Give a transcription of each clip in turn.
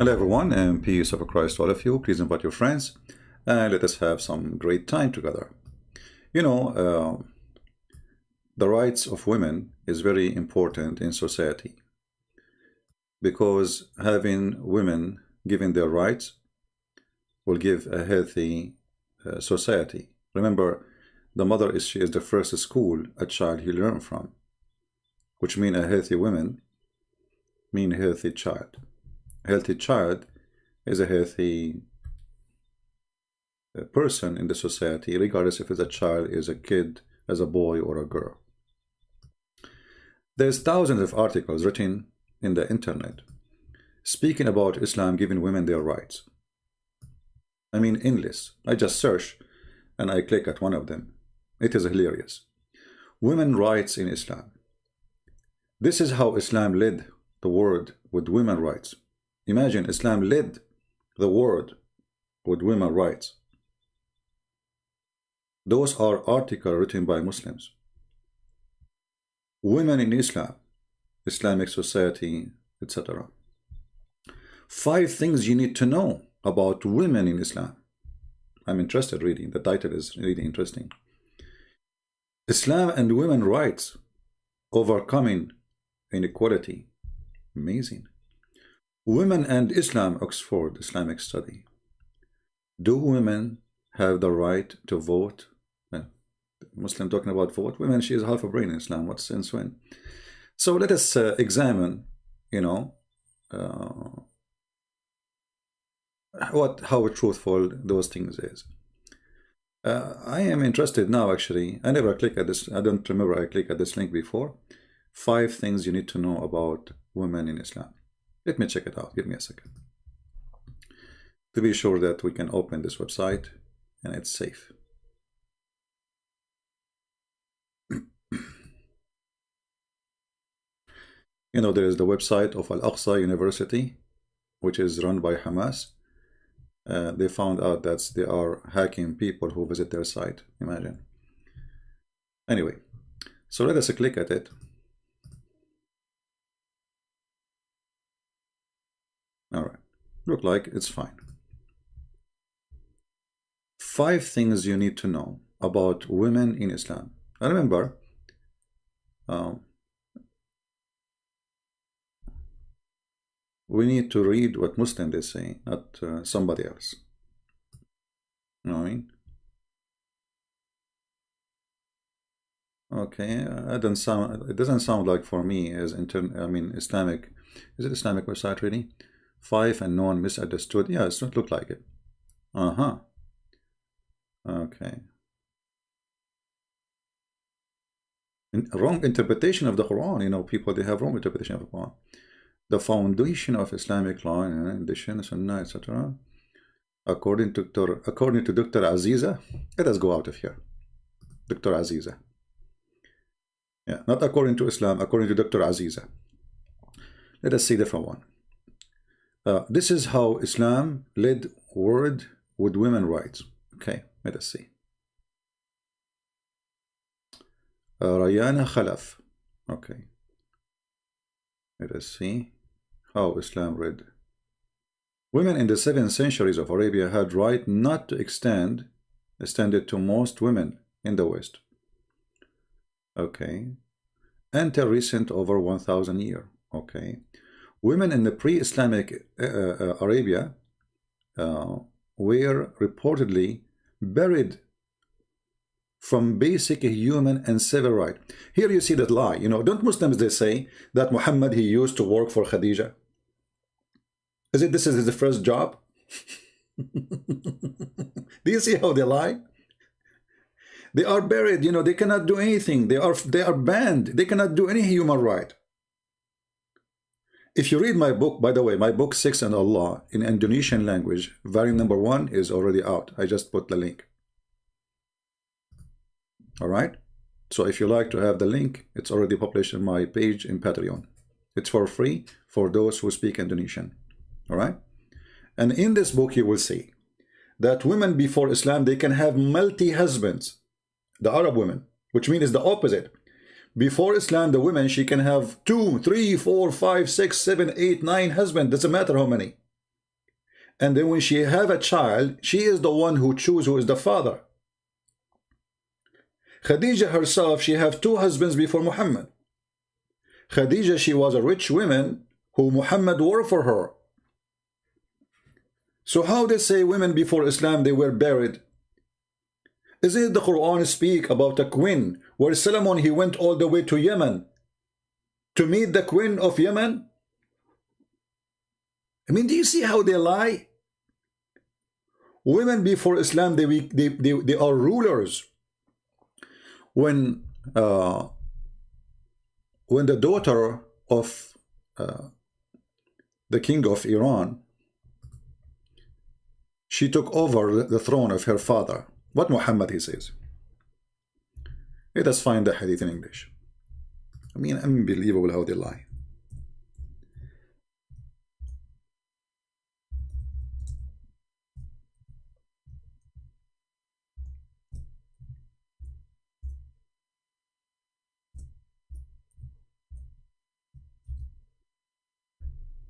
Hello everyone, and peace of Christ to all of you. Please invite your friends and let us have some great time together. You know, the rights of women is very important in society because having women given their rights will give a healthy society. Remember, the mother she is the first school a child he learn from, which mean a healthy woman mean a healthy child. A healthy child is a healthy person in the society, regardless if it's a child, is a kid, as a boy or a girl. There's thousands of articles written in the internet speaking about Islam giving women their rights. I mean, endless. I just search and I click at one of them. It is hilarious. Women rights in Islam. This is how Islam led the world with women rights. Imagine Islam led the world with women rights. Those are articles written by Muslims. Women in Islam, Islamic society, etc. 5 things you need to know about women in Islam. I'm interested reading. The title is really interesting. Islam and women rights, overcoming inequality. Amazing. Women and Islam, Oxford Islamic Study. Do women have the right to vote? Muslim talking about vote. Women, she is half a brain in Islam. What sense when? So let us examine, you know, how truthful those things is. I am interested now. Actually, I never click at this. I don't remember I clicked at this link before. 5 things you need to know about women in Islam. Let me check it out. Give me a second to be sure that we can open this website and it's safe. You know, there is the website of Al-Aqsa University, which is run by Hamas. They found out that they are hacking people who visit their site. Imagine. Anyway, so let us click at it. All right, look like it's fine. 5 things you need to know about women in Islam. I remember we need to read what Muslim they say, not somebody else. You know what I mean? Okay, it doesn't sound like for me as Islamic. Is it Islamic website really? 5 and known misunderstood. Yeah, it doesn't look like it. Okay. Wrong interpretation of the Quran. You know, people, they have wrong interpretation of the Quran. The foundation of Islamic law and the Sunnah, etc. According to Dr. Aziza. Let us go out of here. Dr. Aziza. Yeah, not according to Islam, according to Dr. Aziza. Let us see the different one. This is how Islam led world with women rights. Okay, let us see. Rayana Khalaf. Okay. Let us see how Islam read. Women in the 7th centuries of Arabia had right not to extend it to most women in the West. Okay. Until recent over 1,000 years. Okay. Women in the pre-Islamic Arabia were reportedly buried from basic human and civil right. Here you see that lie. You know, don't Muslims they say that Muhammad he used to work for Khadija? This is his first job? Do you see how they lie? They are buried. You know, they cannot do anything. They are banned. They cannot do any human right. If you read my book, by the way, my book 6 and Allah in Indonesian language, volume number 1 is already out. I just put the link. All right. So if you like to have the link, it's already published on my page in Patreon. It's for free for those who speak Indonesian. All right. And in this book, you will see that women before Islam, they can have multi-husbands. The Arab women, which means it's the opposite. Before Islam, the woman, she can have 2, 3, 4, 5, 6, 7, 8, 9 husbands. Doesn't matter how many. And then when she have a child, she is the one who choose who is the father. Khadija herself, she have 2 husbands before Muhammad. Khadija, she was a rich woman who Muhammad worked for her. So how they say women before Islam, they were buried? Is it the Quran speak about a queen where Solomon, he went all the way to Yemen to meet the queen of Yemen? I mean, do you see how they lie? Women before Islam, they are rulers. When the daughter of the king of Iran, she took over the throne of her father. What Muhammad he says? Let us find the hadith in English. I mean, unbelievable how they lie.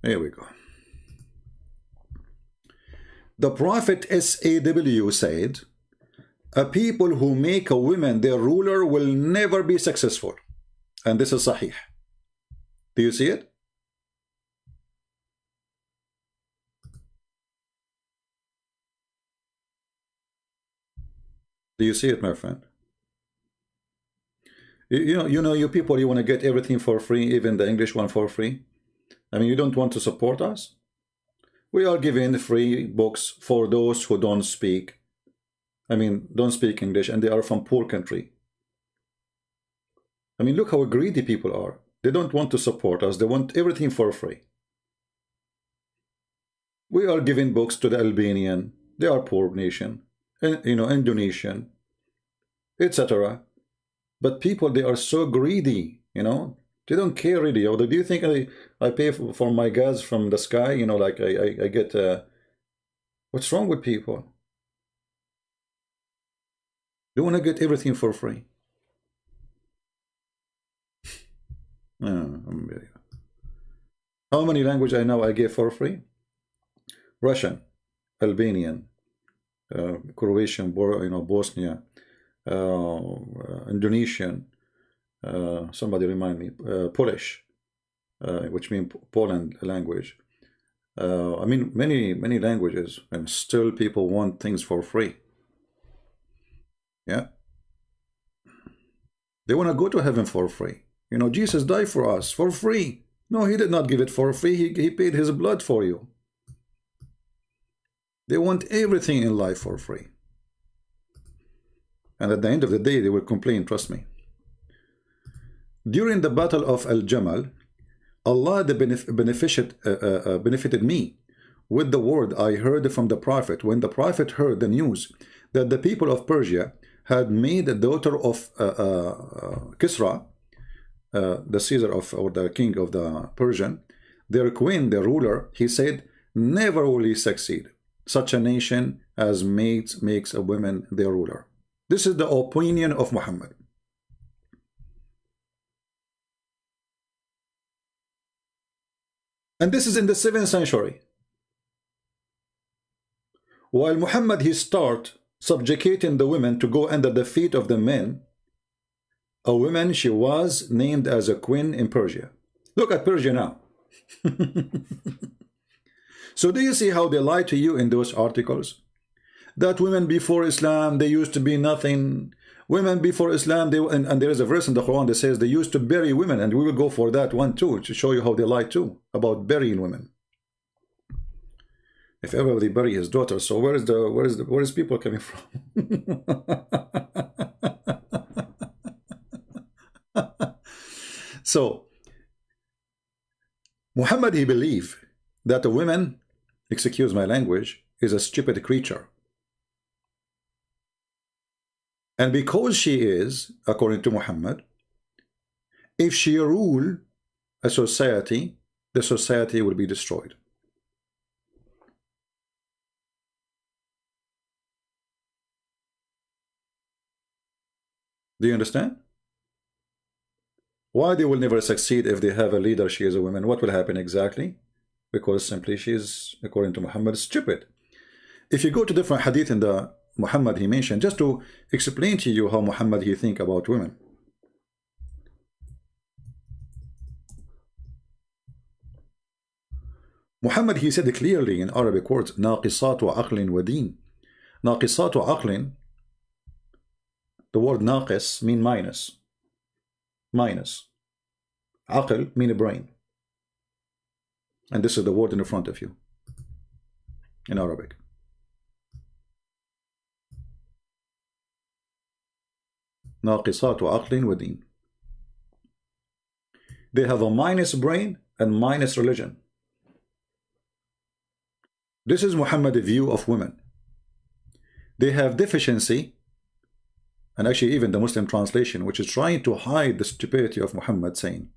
Here we go. The Prophet SAW said, a people who make a woman their ruler will never be successful. And this is Sahih. Do you see it? Do you see it, my friend? You know, you people, you want to get everything for free, even the English one for free. I mean, you don't want to support us? We are giving free books for those who don't speak. I mean, don't speak English, and they are from poor country. I mean, look how greedy people are. They don't want to support us. They want everything for free. We are giving books to the Albanian. They are poor nation. And, you know, Indonesian, etc. But people, they are so greedy, you know. They don't care really. Or do you think I pay for my gas from the sky? You know, like I get... what's wrong with people? They want to get everything for free. How many languages I know I get for free? Russian, Albanian, Croatian, you know, Bosnia, Indonesian, somebody remind me, Polish, which means Poland language. I mean, many languages, and still people want things for free. Yeah, they want to go to heaven for free. You know, Jesus died for us for free. No, he did not give it for free. He paid his blood for you. They want everything in life for free. And at the end of the day, they will complain, trust me. During the battle of Al-Jamal, Allah benefited me with the word I heard from the Prophet. When the Prophet heard the news that the people of Persia had made the daughter of Kisra, the Caesar or the king of the Persian, their queen, their ruler, he said, never will he succeed. Such a nation as makes a woman their ruler. This is the opinion of Muhammad. And this is in the 7th century. While Muhammad, he start subjugating the women to go under the feet of the men, a woman, she was named as a queen in Persia. Look at Persia now. So do you see how they lie to you in those articles? That women before Islam, they used to be nothing. Women before Islam, and there is a verse in the Quran that says they used to bury women, and we will go for that one too, to show you how they lie too, about burying women. If everybody bury his daughter, so where is people coming from? So Muhammad, he believed that a woman, excuse my language, is a stupid creature. And because she is, according to Muhammad, if she rule a society, the society will be destroyed. Do you understand? Why they will never succeed if they have a leader, she is a woman? What will happen exactly? because simply she is, according to Muhammad, stupid. If you go to different hadith in the Muhammad he mentioned, just to explain to you how Muhammad he think about women. Muhammad he said clearly in Arabic words, ناقصات عقل ودين. ناقصات عقل, the word ناقص mean minus. Minus. عقل mean a brain. And this is the word in the front of you in Arabic. ناقصات عقل ودين. They have a minus brain and minus religion. This is Muhammad's view of women. They have deficiency, and actually even the Muslim translation, which is trying to hide the stupidity of Muhammad, saying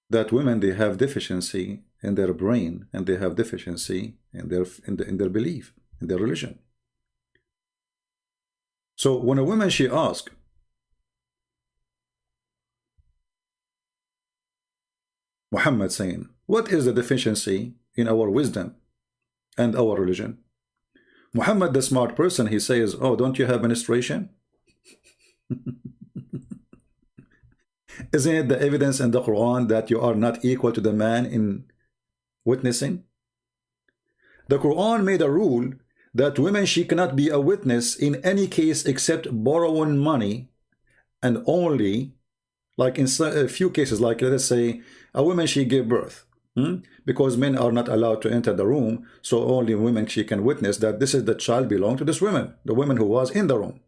that women, they have deficiency in their brain and they have deficiency in their belief, in their religion. So when a woman she asks, Muhammad saying, what is the deficiency in our wisdom and our religion? Muhammad, the smart person, he says, oh, don't you have menstruation? Isn't it the evidence in the Quran that you are not equal to the man in witnessing? The Quran made a rule that women, she cannot be a witness in any case except borrowing money, and only like in a few cases, like let us say a woman she gave birth, because men are not allowed to enter the room, so only women she can witness that this is the child belonged to this woman, the woman who was in the room.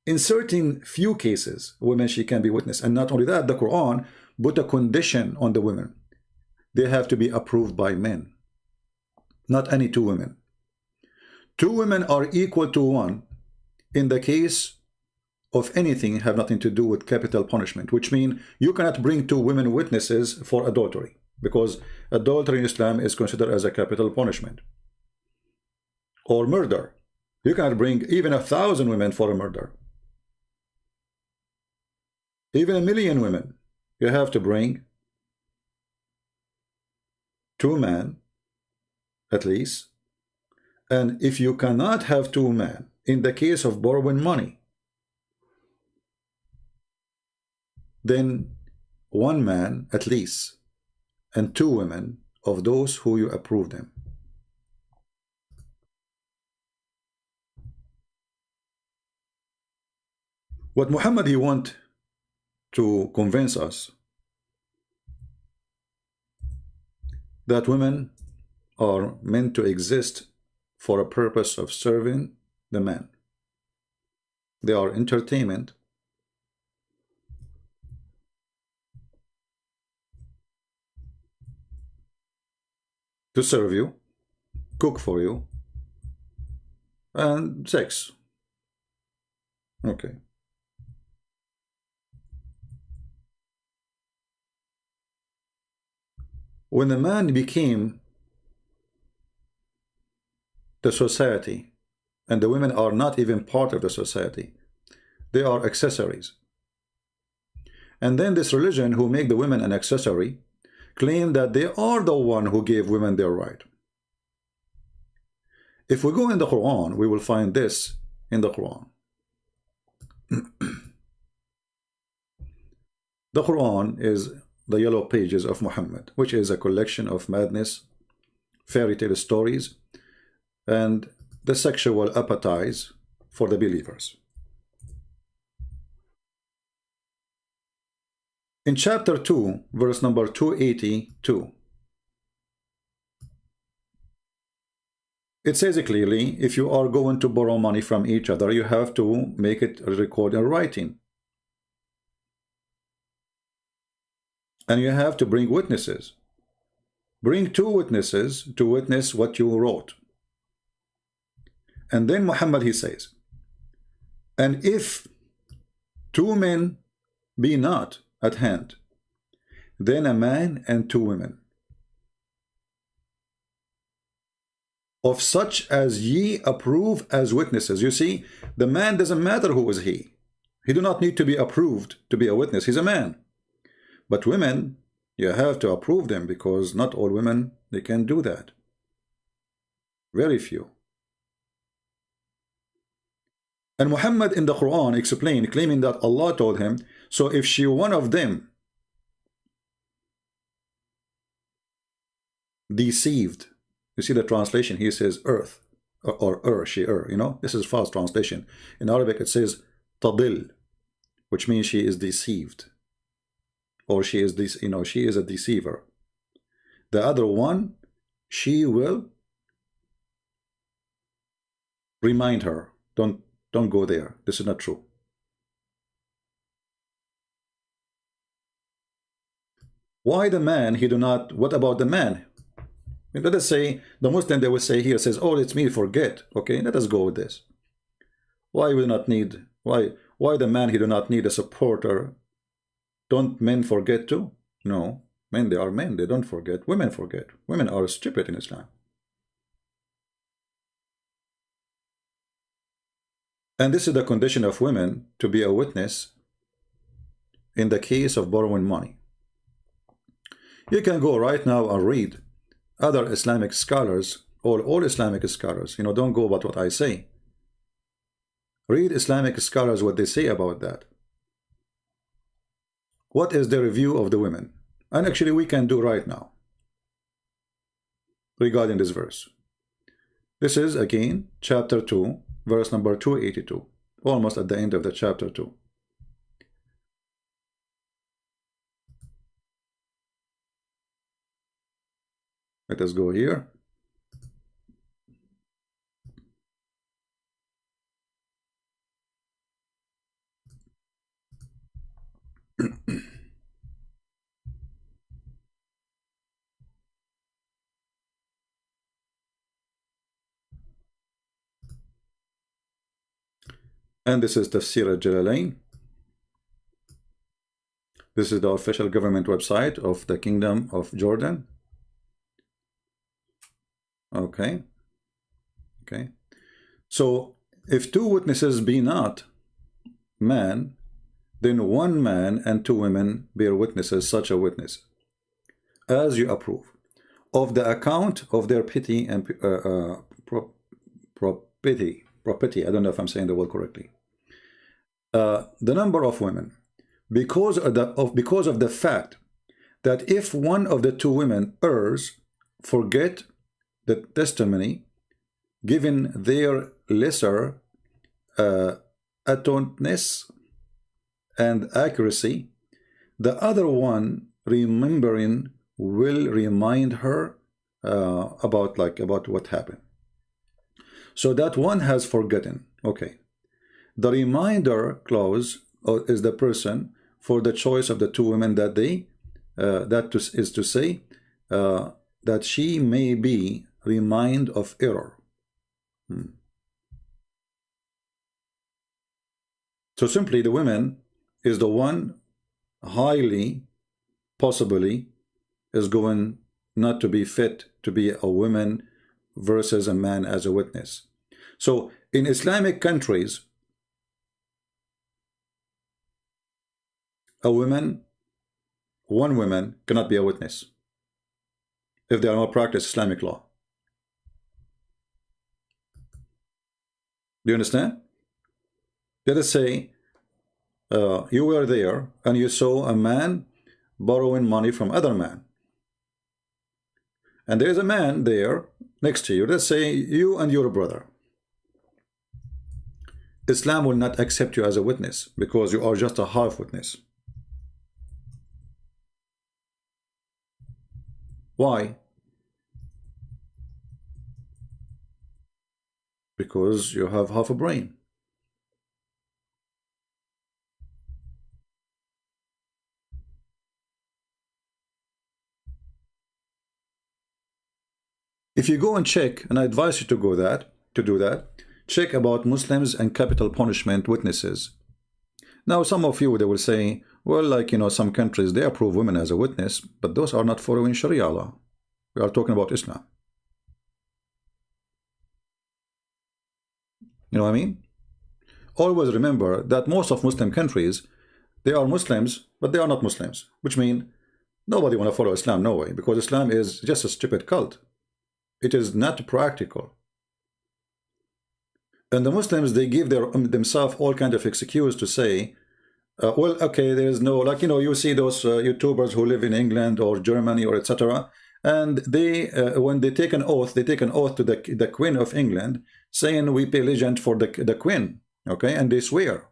In certain few cases, women she can be witness, and not only that, the Quran put a condition on the women. They have to be approved by men, not any two women. Two women are equal to one in the case of anything have nothing to do with capital punishment, which means you cannot bring two women witnesses for adultery, because adultery in Islam is considered as a capital punishment. Or murder. You cannot bring even 1,000 women for a murder. Even 1,000,000 women. You have to bring 2 men at least. And if you cannot have 2 men in the case of borrowing money, then 1 man at least and 2 women of those who you approve them. What Muhammad he want to convince us that women are meant to exist for a purpose of serving the man. They are entertainment. To serve you, cook for you, and sex. Okay. When the man became the society, and the women are not even part of the society, they are accessories. And then this religion who make the women an accessory claim that they are the one who gave women their right. If we go in the Quran, we will find this in the Quran. The Quran is the yellow pages of Muhammad, which is a collection of madness, fairy tale stories, and the sexual appetites for the believers. In chapter 2, verse number 282, it says clearly, if you are going to borrow money from each other, you have to make it record in writing. And you have to bring witnesses. Bring 2 witnesses to witness what you wrote. And then Muhammad he says, and if 2 men be not at hand, then a man and 2 women, of such as ye approve as witnesses. You see, the man doesn't matter who is he. He do not need to be approved to be a witness. He's a man. But women, You have to approve them, because not all women, they can do that. Very few. And Muhammad in the Quran explained, claiming that Allah told him, so if she one of them deceived, you see the translation, he says earth, or she, you know, this is false translation. In Arabic it says tadil, which means she is deceived, or she is this, you know, she is a deceiver. The other one, she will remind her, don't go there, this is not true. Why the man, he do not, what about the man? Let us say, the Muslim, they will say here, says, oh, it's me, forget. Okay, let us go with this. Why we not need, why the man, he do not need a supporter? Don't men forget too? No, men, they are men, they don't forget. Women forget. Women are stupid in Islam. And this is the condition of women to be a witness in the case of borrowing money. You can go right now and read other Islamic scholars, or all Islamic scholars, you know, don't go about what I say. Read Islamic scholars, what they say about that. What is the review of the women? And actually we can do right now regarding this verse. This is again chapter 2, verse number 282, almost at the end of the chapter 2. Let us go here. And this is Tafsir al-Jalalain. This is the official government website of the Kingdom of Jordan. Okay. Okay. So if two witnesses be not man, then one man and two women bear witnesses, such a witness, as you approve, of the account of their pity and property. I don't know if I'm saying the word correctly. The number of women, because of the fact that if one of the two women errs, forget the testimony, given their lesser attentiveness and accuracy, the other one remembering will remind her about what happened. So that one has forgotten. Okay. The reminder clause is the person for the choice of the two women that they is to say that she may be remind of error. So simply the women is the one highly possibly is going not to be fit to be a woman versus a man as a witness. So in Islamic countries, one woman cannot be a witness if they are not practice Islamic law. Do you understand? Let us say you were there and you saw a man borrowing money from other man, and there is a man there next to you. Let's say you and your brother. Islam will not accept you as a witness because you are just a half witness. Why? Because you have half a brain. If you go and check, and I advise you to do that, check about Muslims and capital punishment witnesses. Now, some of you, they will say, well, like, you know, some countries, they approve women as a witness, but those are not following Sharia law. We are talking about Islam. You know what I mean? Always remember that most of Muslim countries, they are Muslims, but they are not Muslims, which means Nobody want to follow Islam, no way, because Islam is just a stupid cult. It is not practical. And the Muslims, they give themselves all kind of excuse to say, well, okay, there is no, like, you know, you see those YouTubers who live in England or Germany or etc. And they, when they take an oath to the Queen of England, saying we pay allegiance for the Queen, okay, and they swear.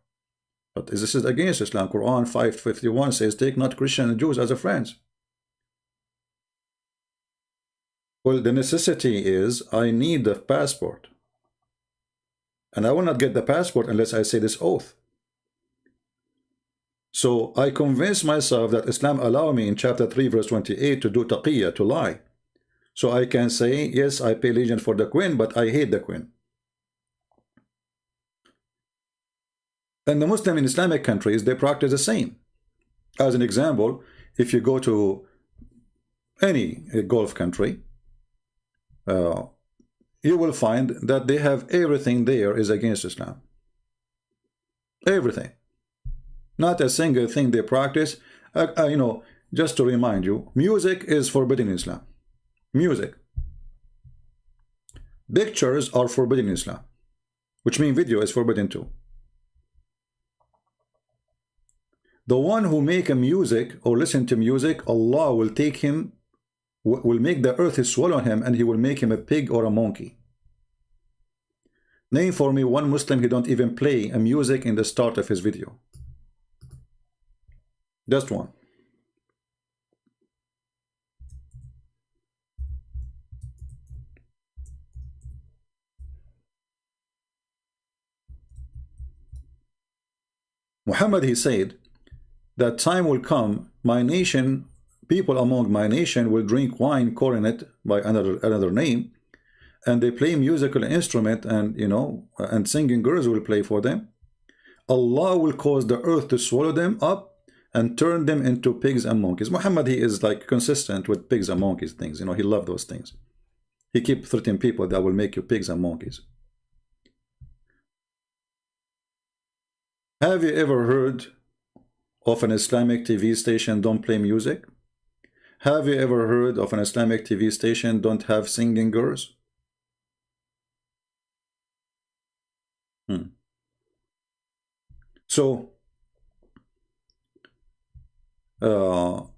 But this is against Islam. Quran 5:51 says, take not Christians and Jews as a friends. Well, the necessity is I need the passport. And I will not get the passport unless I say this oath. So I convince myself that Islam allow me in chapter 3 verse 28 to do taqiyya, to lie. So I can say, yes, I pay allegiance for the Queen, but I hate the Queen. And the Muslim in Islamic countries, they practice the same. As an example, if you go to any Gulf country, you will find that they have everything there is against Islam. Everything. Not a single thing they practice. You know, just to remind you, music is forbidden in Islam. Music. Pictures are forbidden in Islam, which means video is forbidden too. The one who make a music or listen to music, Allah will take him, will make the earth swallow him, and he will make him a pig or a monkey. Name for me one Muslim who don't even play a music in the start of his video. Just one. Muhammad, he said that time will come, my nation, people among my nation will drink wine coronet by another name, and they play musical instrument, and you know, and singing girls will play for them. Allah will cause the earth to swallow them up and turn them into pigs and monkeys. Muhammad, he is like consistent with pigs and monkeys things. You know, he loves those things. He keeps 13 people that will make you pigs and monkeys. Have you ever heard of an Islamic TV station don't play music? Have you ever heard of an Islamic TV station don't have singing girls? So, all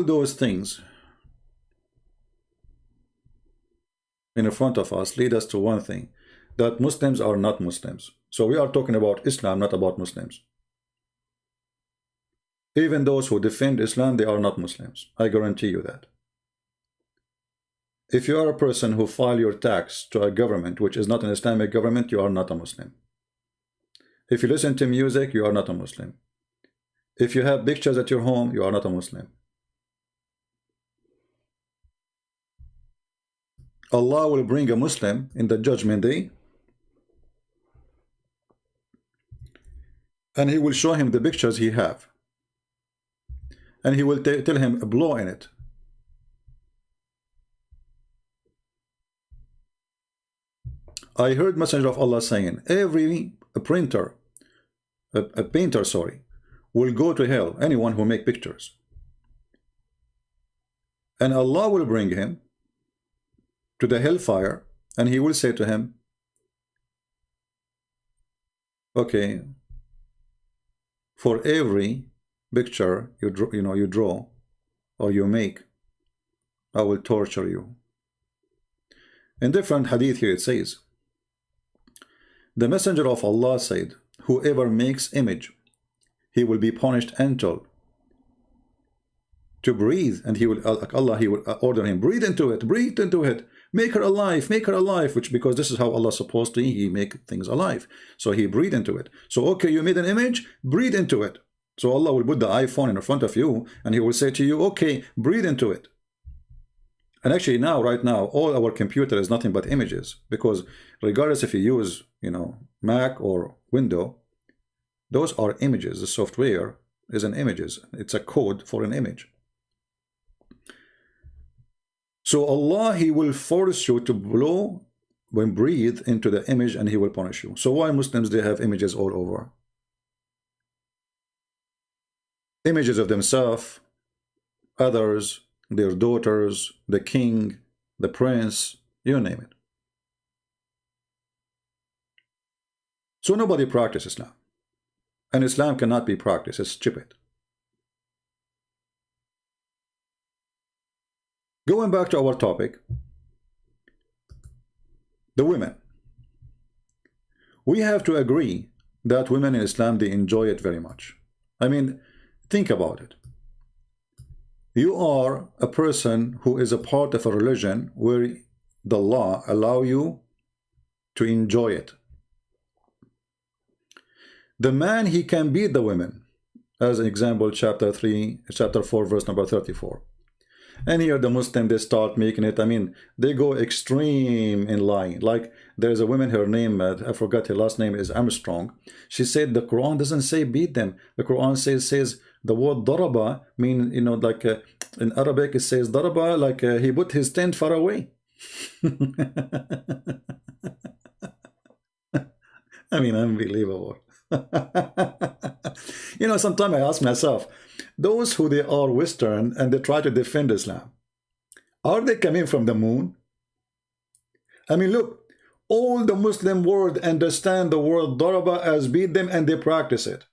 those things in front of us lead us to one thing, that Muslims are not Muslims. So we are talking about Islam, not about Muslims. Even those who defend Islam, they are not Muslims. I guarantee you that. If you are a person who file your tax to a government which is not an Islamic government, you are not a Muslim. If you listen to music, you are not a Muslim. If you have pictures at your home, you are not a Muslim. Allah will bring a Muslim in the judgment day, and he will show him the pictures he have, and he will tell him blow in it. I heard Messenger of Allah saying, every painter, sorry, will go to hell, anyone who make pictures. And Allah will bring him to the hellfire, and he will say to him, okay, for every picture you draw or you make, I will torture you. In different hadith here it says, the Messenger of Allah said, whoever makes image, he will be punished until to breathe, and he will order him, breathe into it, make her alive, which, because this is how Allah supposed to, he make things alive. So he breathe into it. So okay, you made an image, breathe into it. So Allah will put the iPhone in front of you, and he will say to you, okay, breathe into it. And actually now, right now, all our computer is nothing but images, because regardless if you use, Mac or Windows, those are images. The software is an images. It's a code for an image. So Allah, he will force you to blow, when breathe into the image, and he will punish you. So why Muslims, they have images all over? Images of themselves, others, their daughters, the king, the prince, you name it. So nobody practices Islam. And Islam cannot be practiced. It's stupid. Going back to our topic, the women. We have to agree that women in Islam, they enjoy it very much. I mean, think about it. You are a person who is a part of a religion where the law allow you to enjoy it. The man, he can beat the women. As an example, chapter 4, verse number 34. And here the Muslim, they start making it, I mean, they go extreme in lying. Like, there's a woman, her name, I forgot her last name, is Armstrong. She said the Quran doesn't say beat them. The Quran says the word daraba, mean, you know, like in Arabic it says daraba, like he put his tent far away. I mean, unbelievable. You know, sometimes I ask myself, those who they are Western and they try to defend Islam, are they coming from the moon? I mean, look, all the Muslim world understand the word daraba as beat them, and they practice it.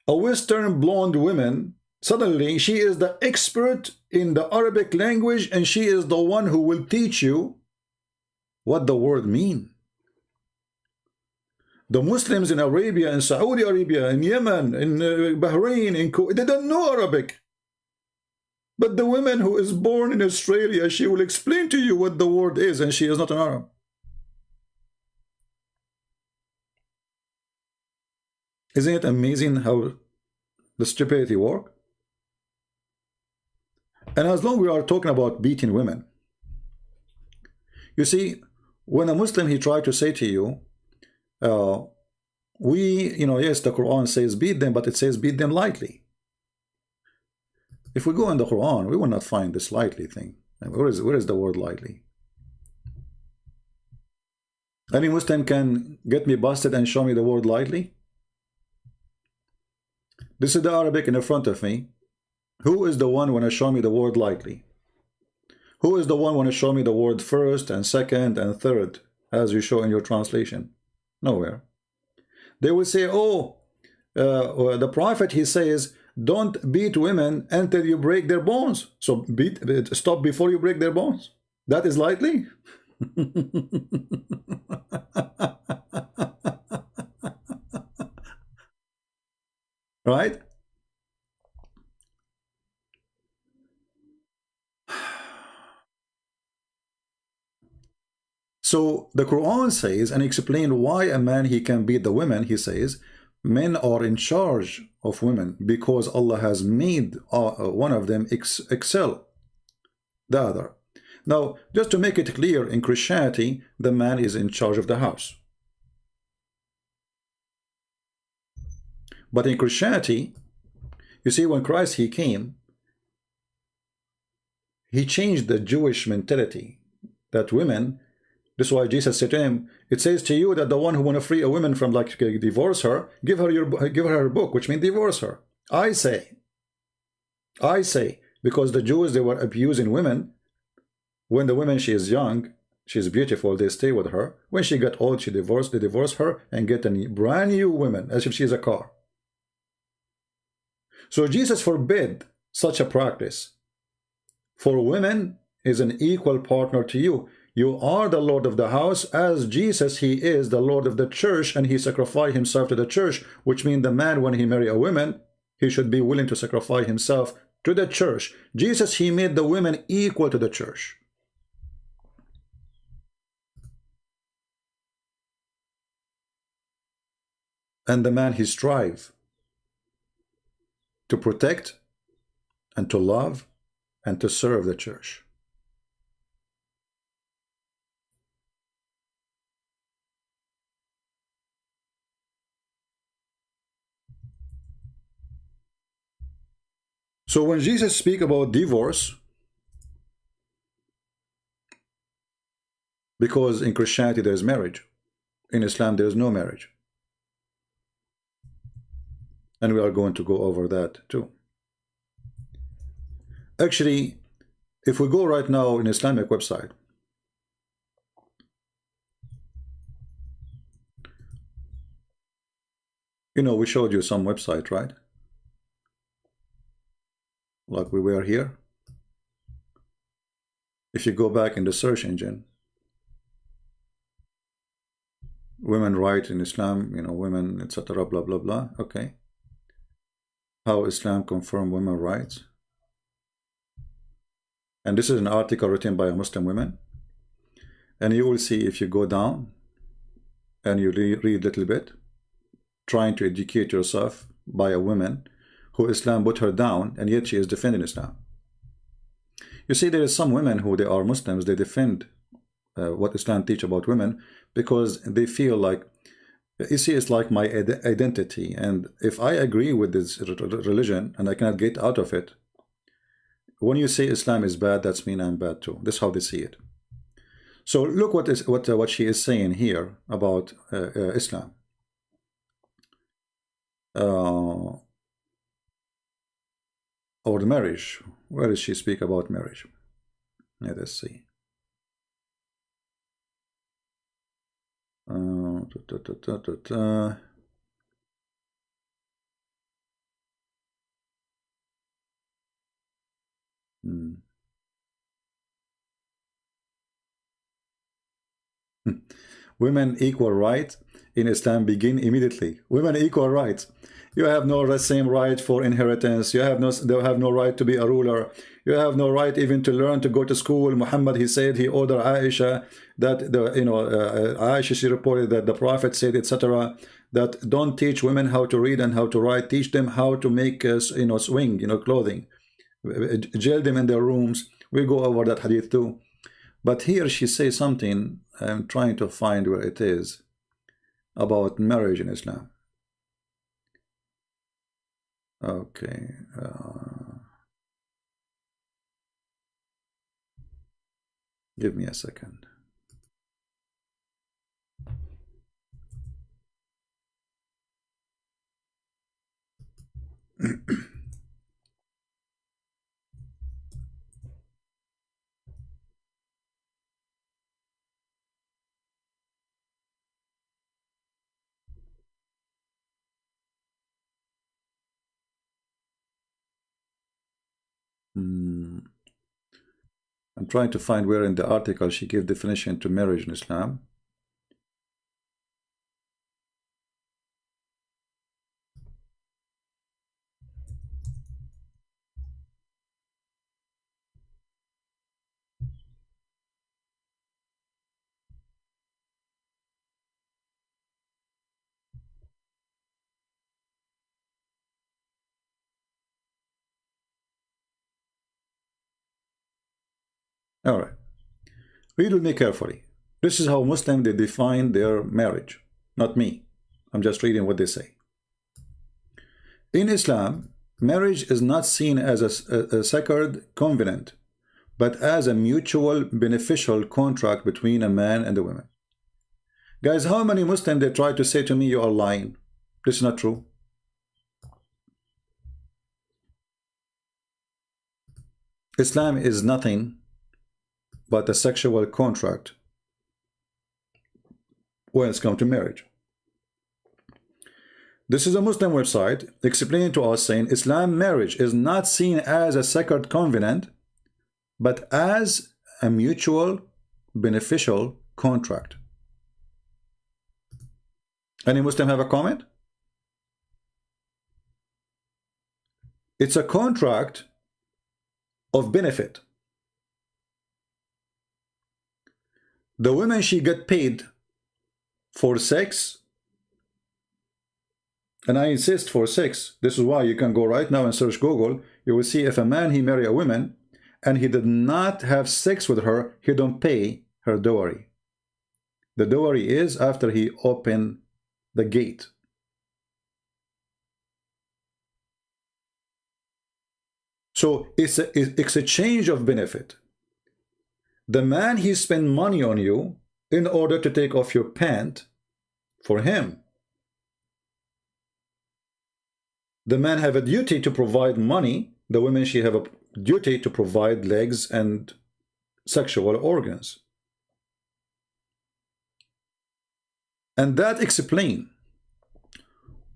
A Western blonde woman, suddenly she is the expert in the Arabic language, and she is the one who will teach you what the word means. The Muslims in Arabia, in Saudi Arabia, in Yemen, in Bahrain, in Kuwait, they don't know Arabic. But the woman who is born in Australia, she will explain to you what the word is, and she is not an Arab. Isn't it amazing how the stupidity works? And as long as we are talking about beating women, you see, when a Muslim, he tried to say to you, yes, the Quran says beat them, but it says beat them lightly. If we go in the Quran, we will not find this lightly thing. And where is the word lightly? Any Muslim can get me busted and show me the word lightly? This is the Arabic in front of me. Who is the one want to show me the word lightly? Who is the one want to show me the word first and second and third, as you show in your translation? Nowhere. They will say, oh, the prophet, he says, don't beat women until you break their bones. So stop before you break their bones. That is lightly? Right? So the Quran says, and explain why a man, he can beat the women. He says, men are in charge of women because Allah has made one of them excel the other. Now, just to make it clear, in Christianity, the man is in charge of the house. But in Christianity, you see, when Christ, he came, he changed the Jewish mentality that women, this is why Jesus said to him, it says to you that the one who want to free a woman from, like, divorce her, give her her book, which means divorce her. I say, because the Jews, they were abusing women. When the woman, she is young, she is beautiful, they stay with her. When she got old, they divorce her and get a brand new woman, as if she is a car. So Jesus forbid such a practice. For women is an equal partner to you. You are the Lord of the house, as Jesus, he is the Lord of the church, and he sacrificed himself to the church, which means the man, when he marry a woman, he should be willing to sacrifice himself to the church. Jesus, he made the women equal to the church. And the man, he strive to protect and to love and to serve the church. So when Jesus speaks about divorce, because in Christianity there is marriage, in Islam there is no marriage. And we are going to go over that too. Actually, if we go right now in Islamic website, you know, we showed you some website, right? Like we were here. If you go back in the search engine, women right in Islam, you know, women, etc., blah, blah, blah. Okay. How Islam confirm women rights. And this is an article written by a Muslim woman. And you will see, if you go down and you read a little bit, trying to educate yourself by a woman who Islam put her down, and yet she is defending Islam. You see, there is some women who they are Muslims, they defend what Islam teach about women because they feel like, you see, it's like my identity, and if I agree with this religion and I cannot get out of it, when you say Islam is bad, that's mean I'm bad too. That's how they see it. So look what she is saying here about Islam. Or the marriage. Where does she speak about marriage? Let us see. Women equal rights in Islam begin immediately. Women equal rights. You have no same right for inheritance. You have no right to be a ruler. You have no right even to learn to go to school. Muhammad, he said, he ordered Aisha that Aisha, she reported that the Prophet said, etc., that don't teach women how to read and how to write. Teach them how to make swing, clothing. Jail them in their rooms. We go over that hadith too. But here she says something, I'm trying to find where it is, about marriage in Islam. Okay. Give me a second. I'm trying to find where in the article she gave definition to marriage in Islam. All right. Read with me carefully. This is how Muslims they define their marriage, not me. I'm just reading what they say. In Islam, marriage is not seen as a sacred covenant, but as a mutual beneficial contract between a man and a woman. Guys, how many Muslims they try to say to me, you are lying? This is not true. Islam is nothing but a sexual contract when it's come to marriage. This is a Muslim website explaining to us, saying Islam marriage is not seen as a sacred covenant, but as a mutual beneficial contract. Any Muslim have a comment? It's a contract of benefit. The women, she get paid for sex, and I insist for sex. This is why you can go right now and search Google. You will see if a man, he marry a woman and he did not have sex with her, he don't pay her dowry. The dowry is after he opened the gate. So it's a exchange of benefit. The man, he spend money on you in order to take off your pant for him. The man have a duty to provide money the women, she have a duty to provide legs and sexual organs. And that explains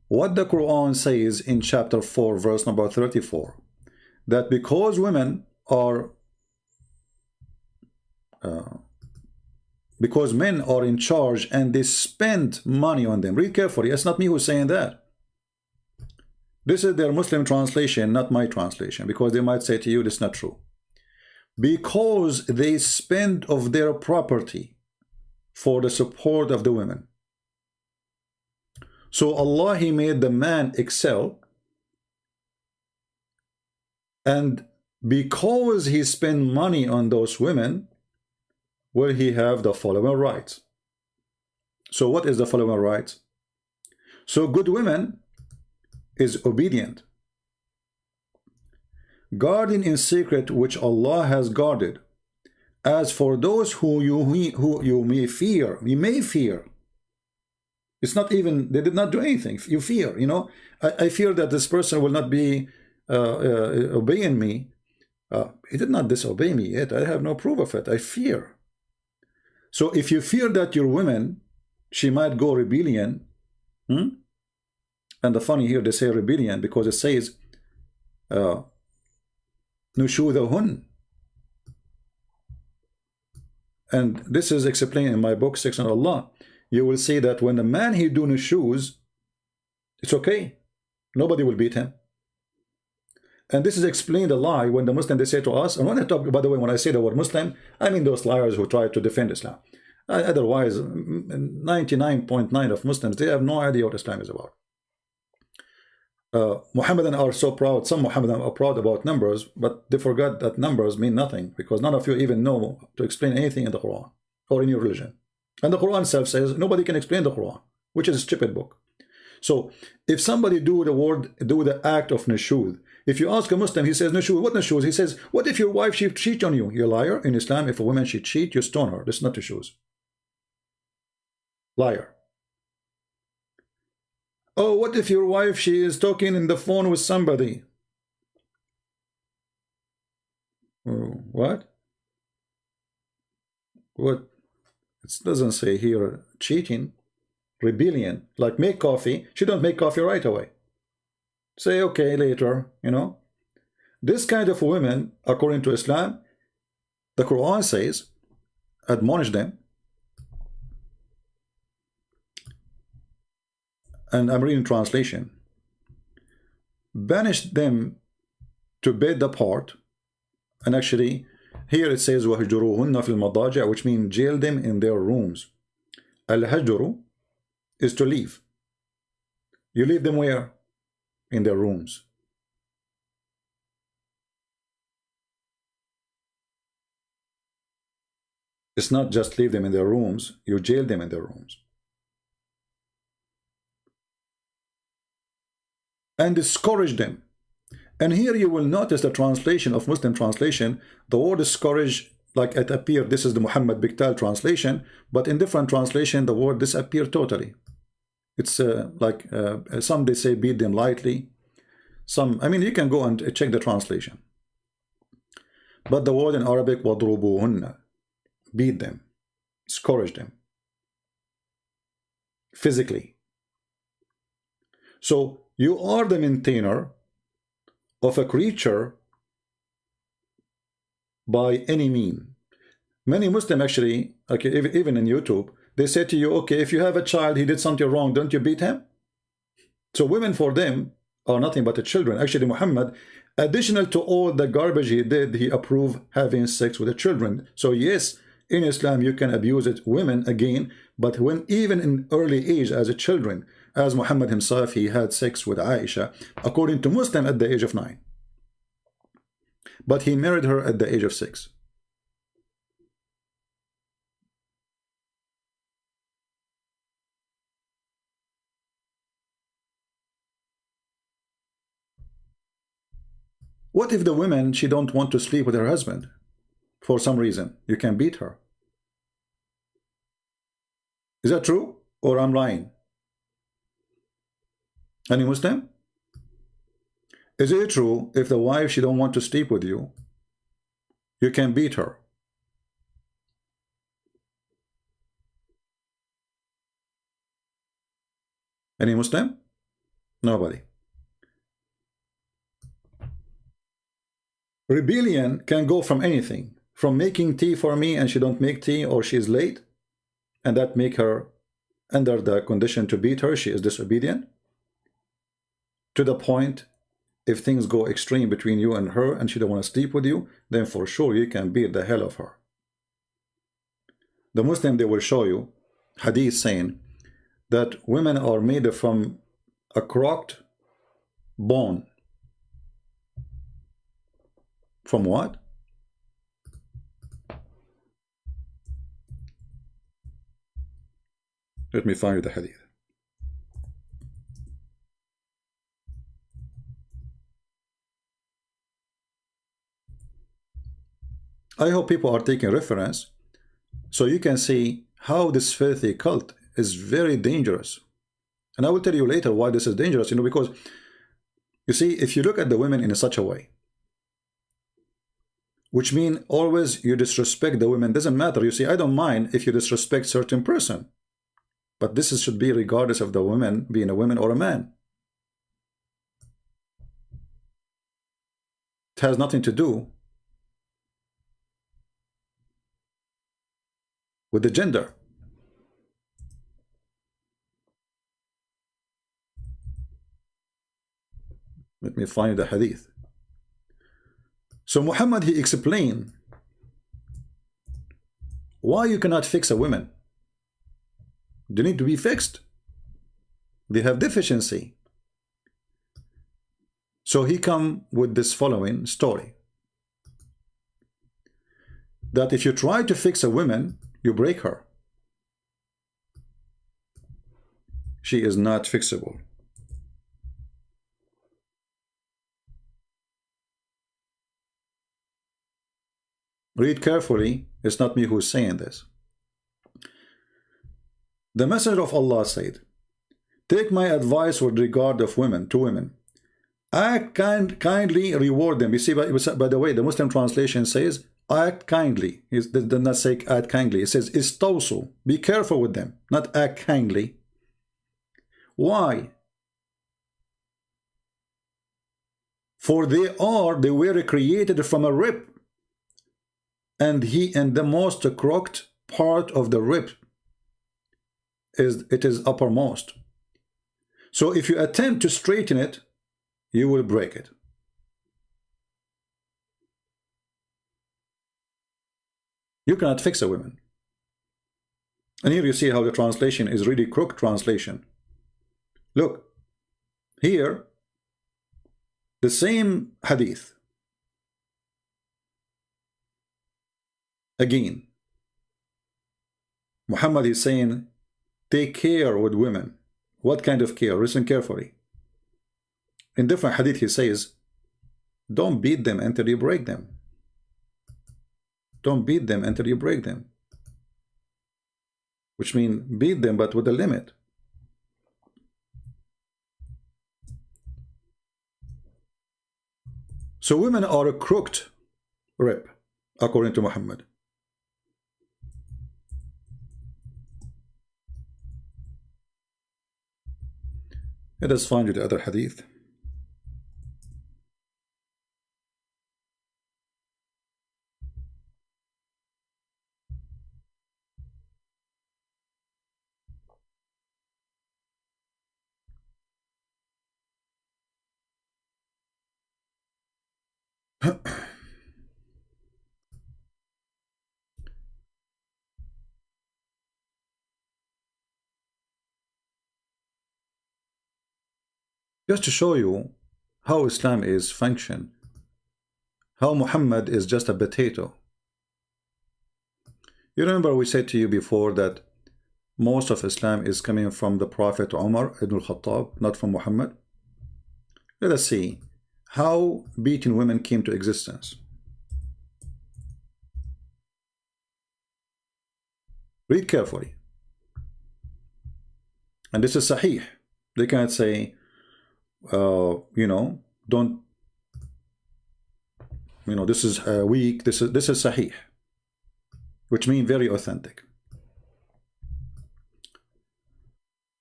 what the Quran says in chapter 4, verse number 34, that because women are because men are in charge and they spend money on them. Read carefully. It's not me who's saying that. This is their Muslim translation, not my translation, because they might say to you, this is not true. Because they spend of their property for the support of the women. So Allah, He made the man excel, and because he spent money on those women, will he have the following rights. So what is the following rights? So good women is obedient, guarding in secret which Allah has guarded. As for those who you may fear, it's not even, they did not do anything. You fear, you know, I fear that this person will not be obeying me. He did not disobey me yet. I have no proof of it. I fear. So if you fear that your woman, she might go rebellion, and the funny here, they say rebellion because it says nushudahun. And this is explained in my book, Section of Allah. You will see that when the man he do nushuz, it's okay. Nobody will beat him. And this is explained a lie when the Muslim, they say to us, and when I talk, by the way, when I say the word Muslim, I mean those liars who try to defend Islam. Otherwise, 99.9% of Muslims, they have no idea what Islam is about. Muhammadan are so proud, some Muhammadan are proud about numbers, but they forgot that numbers mean nothing, because none of you even know to explain anything in the Quran or in your religion. And the Quran itself says nobody can explain the Quran, which is a stupid book. So if somebody do the act of nushud, if you ask a Muslim, he says nushud, what nushud? He says, what if your wife she cheat on you? You're a liar. In Islam, if a woman she cheat, you stone her. This is not nushud. Liar. Oh, what if your wife she is talking in the phone with somebody? Oh, what? What? It doesn't say here cheating. Rebellion, like make coffee. She don't make coffee right away. Say okay later, you know. This kind of women, according to Islam, the Quran says, admonish them. And I'm reading translation. Banish them to bed apart. And actually, here it says وَهْجُرُوهُنَّ فِي الْمَضَاجِعِ, which means jail them in their rooms. Al-hajru is to leave. You leave them where? In their rooms. It's not just leave them in their rooms, you jail them in their rooms. And discourage them. And here you will notice the translation of Muslim translation, the word discourage, like it appeared, this is the Muhammad Biktal translation, but in different translation the word disappeared totally. It's like some they say beat them lightly. Some, I mean, you can go and check the translation. But the word in Arabic, وَضْرُبُوهُنَّ, beat them, scourge them, physically. So you are the maintainer of a creature by any mean. Many Muslims actually, okay, even in YouTube, they say to you, okay, if you have a child, he did something wrong, don't you beat him? So women for them are nothing but the children. Actually, Muhammad, additional to all the garbage he did, he approved having sex with the children. So yes, in Islam, you can abuse it, women again, but when even in early age as a children, as Muhammad himself, he had sex with Aisha, according to Muslim, at the age of 9. But he married her at the age of 6. What if the woman, she don't want to sleep with her husband for some reason? You can beat her. Is that true? Or I'm lying? Any Muslim? Is it true if the wife, she don't want to sleep with you, you can beat her? Any Muslim? Nobody. Rebellion can go from anything, from making tea for me and she don't make tea, or she's late, and that make her under the condition to beat her, she is disobedient, to the point if things go extreme between you and her and she don't want to sleep with you, then for sure you can beat the hell of her. The Muslim, they will show you hadith saying that women are made from a crooked bone. From what? Let me find you the hadith. I hope people are taking reference so you can see how this filthy cult is very dangerous. And I will tell you later why this is dangerous, because you see, if you look at the women in such a way, which means always you disrespect the women, doesn't matter. You see, I don't mind if you disrespect certain person, but this should be regardless of the woman being a woman or a man. It has nothing to do with the gender. Let me find the hadith. So Muhammad, he explained why you cannot fix a woman. They need to be fixed. They have deficiency. So he come with this following story, that if you try to fix a woman, you break her. She is not fixable. Read carefully. It's not me who's saying this. The Messenger of Allah said, take my advice with regard of women to women. Act kindly, reward them. You see, by the way, the Muslim translation says, act kindly. It does not say act kindly. It says, istawsu. Be careful with them, not act kindly. Why? For they were created from a rib, and the most crooked part of the rib is uppermost. So if you attempt to straighten it, you will break it. You cannot fix a woman. And here you see how the translation is really crooked translation. Look, here, the same hadith. Again, Muhammad is saying, take care with women. What kind of care? Listen carefully. In different hadith he says, don't beat them until you break them. Don't beat them until you break them. Which means beat them, but with a limit. So women are a crooked rib, according to Muhammad. Let us find you the other hadith. Just to show you how Islam is function, how Muhammad is just a potato. You remember we said to you before that most of Islam is coming from the Prophet Umar ibn al-Khattab, not from Muhammad. Let us see how beating women came to existence. Read carefully. And this is Sahih. They can't say, don't You know, this is weak. This is sahih, which means very authentic.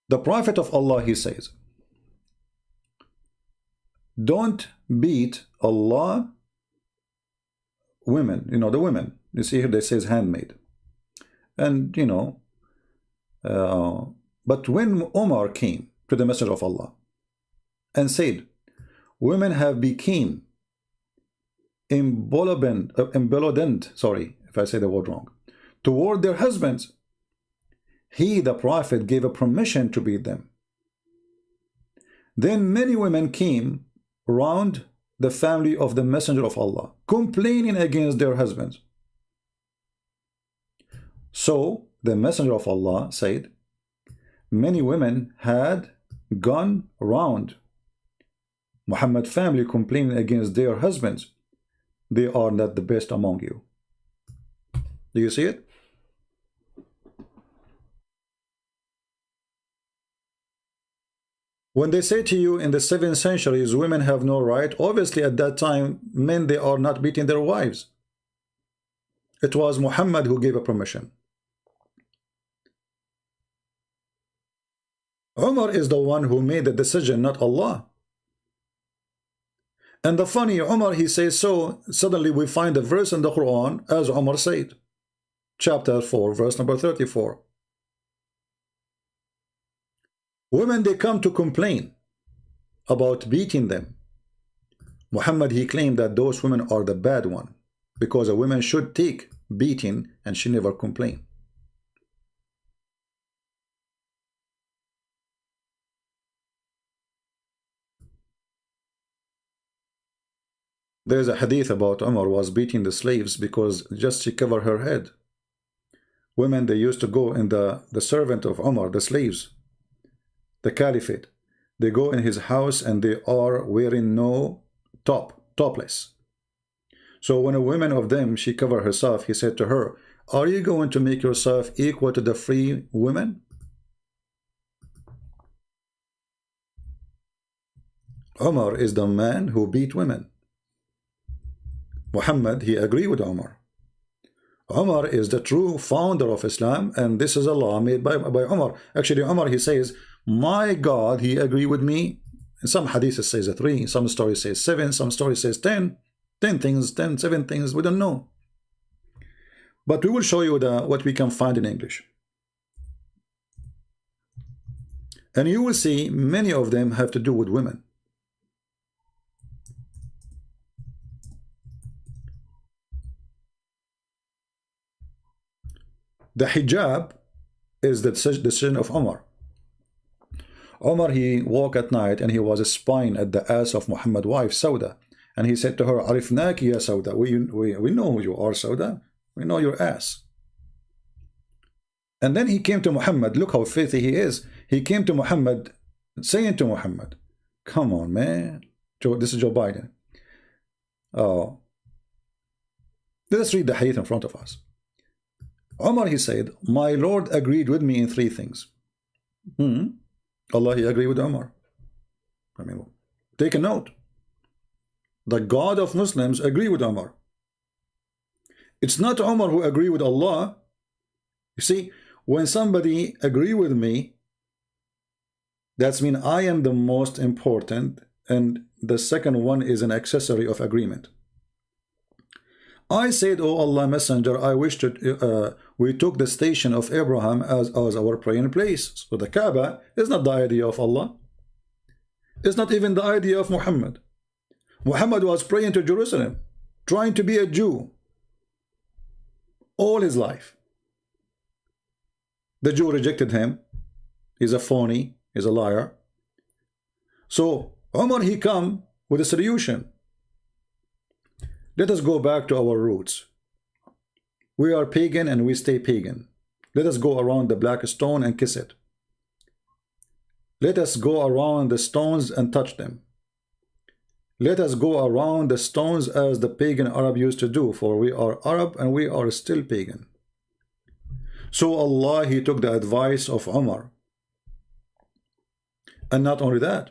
The Prophet of Allah, he says, don't beat Allah women. You know, the women. You see here, they says handmaid. And, you know, but when Umar came to the Messenger of Allah and said, women have become emboldened, sorry if I say the word wrong, toward their husbands, he, the Prophet, gave a permission to beat them. Then many women came around the family of the Messenger of Allah, complaining against their husbands. So the Messenger of Allah said, many women had gone around Muhammad family complaining against their husbands. They are not the best among you. Do you see it? When they say to you in the 7th centuries, women have no right, obviously at that time, men, they are not beating their wives. It was Muhammad who gave a permission. Umar is the one who made the decision, not Allah. And the funny, Umar, he says so, suddenly we find a verse in the Quran, as Umar said, chapter 4, verse number 34. Women, they come to complain about beating them. Muhammad, he claimed that those women are the bad one, because a woman should take beating and she never complain. There is a hadith about Umar was beating the slaves because just she covered her head. Women, they used to go in the servant of Umar, the slaves, the caliphate, they go in his house and they are wearing no topless. So when a woman of them, she covered herself, he said to her, are you going to make yourself equal to the free women? Umar is the man who beat women. Muhammad, he agreed with Umar. Umar is the true founder of Islam, and this is a law made by Umar. Actually, Umar, he says, my God, he agreed with me. In some hadiths says 3, some stories says 7, some stories says 10. 7 things, we don't know. But we will show you what we can find in English. And you will see many of them have to do with women. The hijab is the decision of Umar. Umar, he walked at night and he was spying at the ass of Muhammad's wife, Sauda. And he said to her, Arifnaki ya Sauda. We know who you are, Sauda. We know your ass. And then he came to Muhammad. Look how filthy he is. He came to Muhammad, saying to Muhammad, come on, man. This is Joe Biden. Oh. Let us read the hadith in front of us. Umar, he said, my Lord agreed with me in 3 things. Allah, he agreed with Umar. I mean, take a note. The God of Muslims agree with Umar. It's not Umar who agree with Allah. You see, when somebody agree with me, that's mean I am the most important, and the second one is an accessory of agreement. I said, oh Allah Messenger, I wish to, we took the station of Abraham as our praying place. So the Kaaba is not the idea of Allah. It's not even the idea of Muhammad. Muhammad was praying to Jerusalem, trying to be a Jew all his life. The Jew rejected him. He's a phony, he's a liar. So Umar, he come with a solution. Let us go back to our roots. We are pagan and we stay pagan. Let us go around the black stone and kiss it. Let us go around the stones and touch them. Let us go around the stones as the pagan Arab used to do, for we are Arab and we are still pagan. So Allah, he took the advice of Umar. And not only that,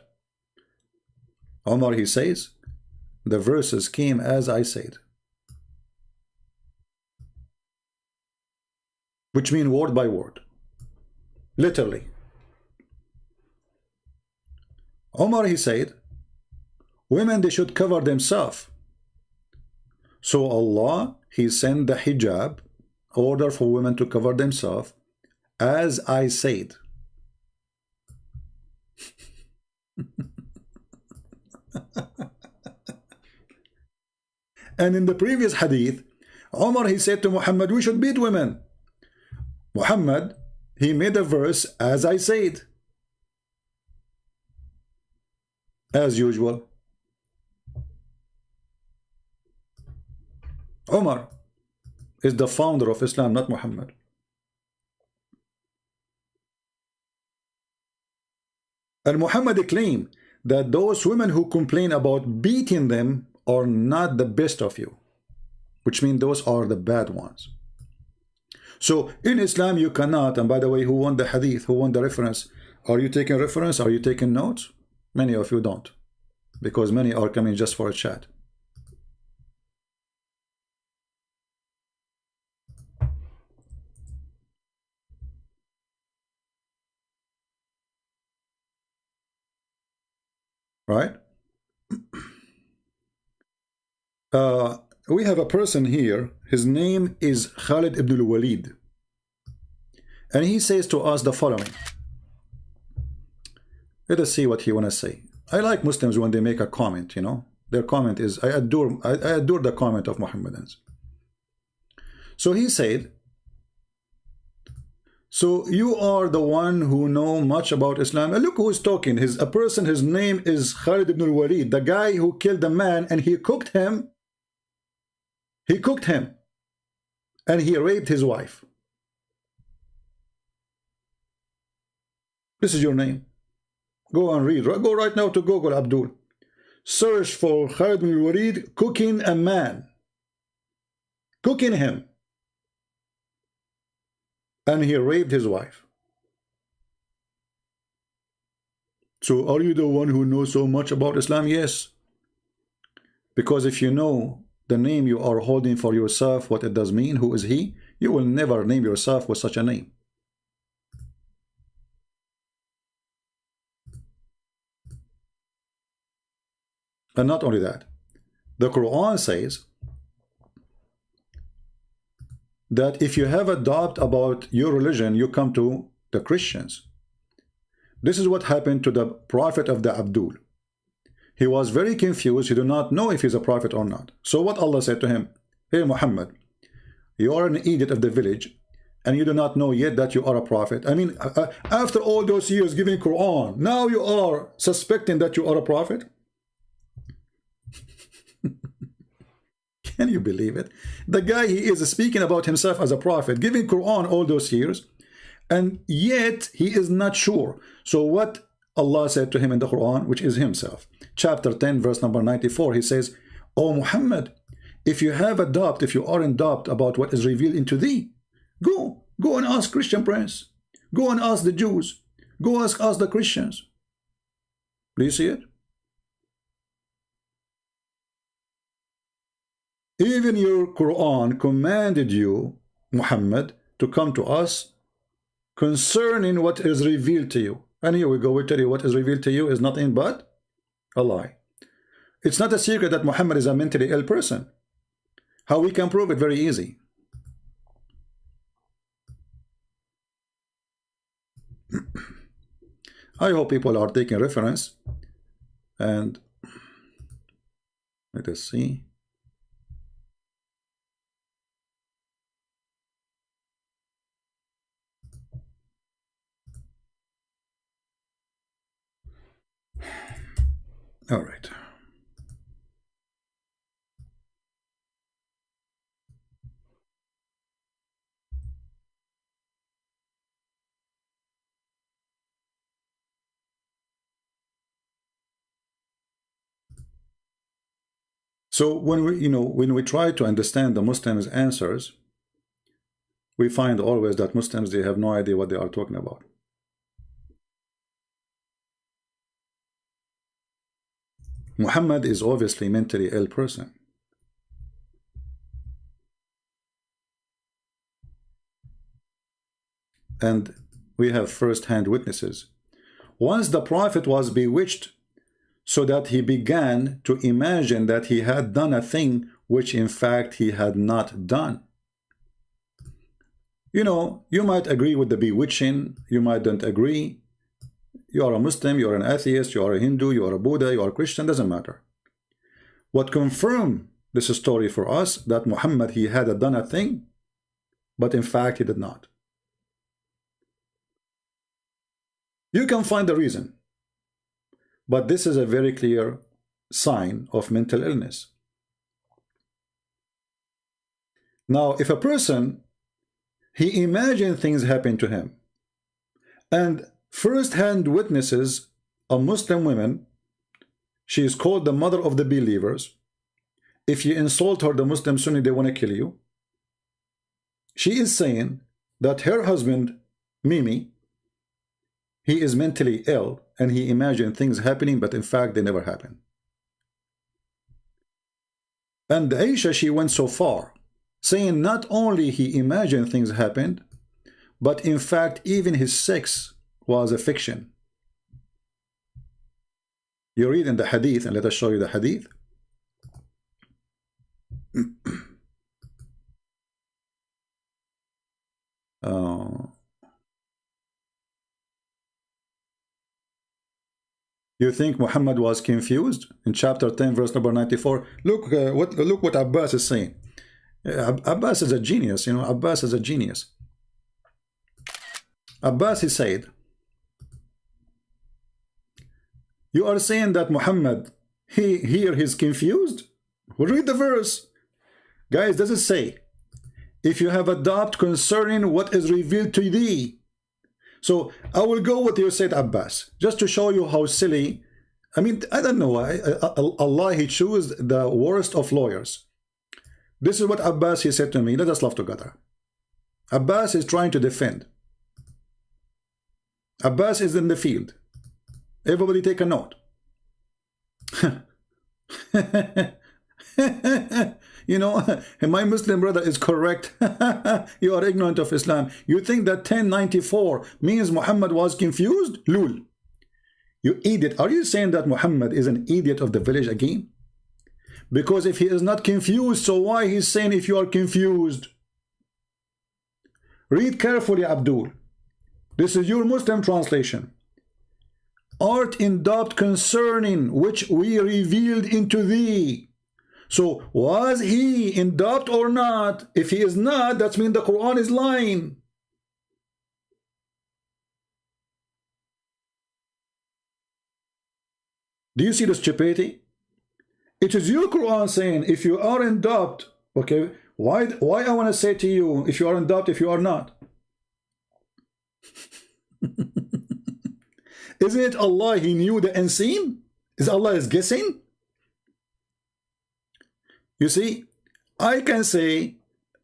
Umar, he says, the verses came as I said, which mean word by word, literally. Omar, he said, women, they should cover themselves. So Allah, he sent the hijab, order for women to cover themselves, as I said. And in the previous hadith, Omar, he said to Muhammad, we should beat women. Muhammad, he made a verse, as I said. As usual. Omar is the founder of Islam, not Muhammad. And Muhammad claimed that those women who complain about beating them are not the best of you, which means those are the bad ones. So in Islam you cannot, and by the way, who won the hadith, who won the reference? Are you taking reference? Are you taking notes? Many of you don't, because many are coming just for a chat. Right? We have a person here. His name is Khalid ibn al-Walid. And he says to us the following. Let us see what he want to say. I like Muslims when they make a comment, you know. Their comment is, I adore the comment of Muhammadans. So he said, so you are the one who know much about Islam. And look who is talking. A person, his name is Khalid ibn al-Walid, the guy who killed the man and he cooked him. He cooked him and he raped his wife. This is your name. Go and read. Go right now to Google, Abdul. Search for Khalid ibn al-Walid cooking a man. Cooking him. And he raped his wife. So are you the one who knows so much about Islam? Yes. Because if you know the name you are holding for yourself, what it does mean, who is he, you will never name yourself with such a name. And not only that, the Quran says that if you have a doubt about your religion, you come to the Christians. This is what happened to the prophet of the Abdul. He was very confused. He did not know if he's a prophet or not. So what Allah said to him, hey Muhammad, you are an idiot of the village and you do not know yet that you are a prophet. I mean, after all those years giving Quran, now you are suspecting that you are a prophet? Can you believe it? The guy, he is speaking about himself as a prophet, giving Quran all those years, and yet he is not sure. So what Allah said to him in the Quran, which is himself, chapter 10, verse number 94, he says, O Muhammad, if you have a doubt, if you are in doubt about what is revealed into thee, go and ask Christian prince. Go and ask the Jews. Go ask the Christians. Do you see it? Even your Quran commanded you, Muhammad, to come to us concerning what is revealed to you. And here we go, we tell you what is revealed to you is nothing but a lie. It's not a secret that Muhammad is a mentally ill person. How we can prove it? Very easy. I hope people are taking reference. And let us see. All right. So when we try to understand the Muslims' answers, we find always that Muslims, they have no idea what they are talking about. Muhammad is obviously mentally ill person. And we have first-hand witnesses. Once the prophet was bewitched, so that he began to imagine that he had done a thing which in fact he had not done. You know, you might agree with the bewitching, you might don't agree. You are a Muslim, you are an atheist, you are a Hindu, you are a Buddha, you are a Christian, doesn't matter. What confirmed this story for us, that Muhammad, he had done a thing, but in fact he did not. You can find the reason, but this is a very clear sign of mental illness. Now, if a person, he imagined things happen to him, and first-hand witnesses, a Muslim woman, she is called the mother of the believers. If you insult her, the Muslim Sunni, they want to kill you. She is saying that her husband, Mimi, he is mentally ill and he imagined things happening, but in fact they never happen. And Aisha, she went so far, saying not only he imagined things happened, but in fact even his sex was a fiction. You read in the hadith, and let us show you the hadith. You think Muhammad was confused? In chapter 10, verse number 94, look what Abbas is saying. Abbas is a genius, you know. Abbas is a genius. Abbas, he said, you are saying that Muhammad, he's confused? Well, read the verse. Guys, does it say, if you have a doubt concerning what is revealed to thee? So I will go with you, said Abbas, just to show you how silly. I mean, I don't know. Allah, he chose the worst of lawyers. This is what Abbas, he said to me. Let us laugh together. Abbas is trying to defend. Abbas is in the field. Everybody take a note. You know, my Muslim brother is correct. You are ignorant of Islam. You think that 1094 means Muhammad was confused? Lul. You idiot. Are you saying that Muhammad is an idiot of the village again? Because if he is not confused, so why he's saying if you are confused? Read carefully, Abdul. This is your Muslim translation. Art in doubt concerning which we revealed into thee. So was he in doubt or not? If he is not, that means the Quran is lying. Do you see the stupidity? It is your Quran saying if you are in doubt, okay, why I want to say to you if you are in doubt, if you are not? Isn't it Allah, he knew the unseen? Is Allah is guessing? You see, I can say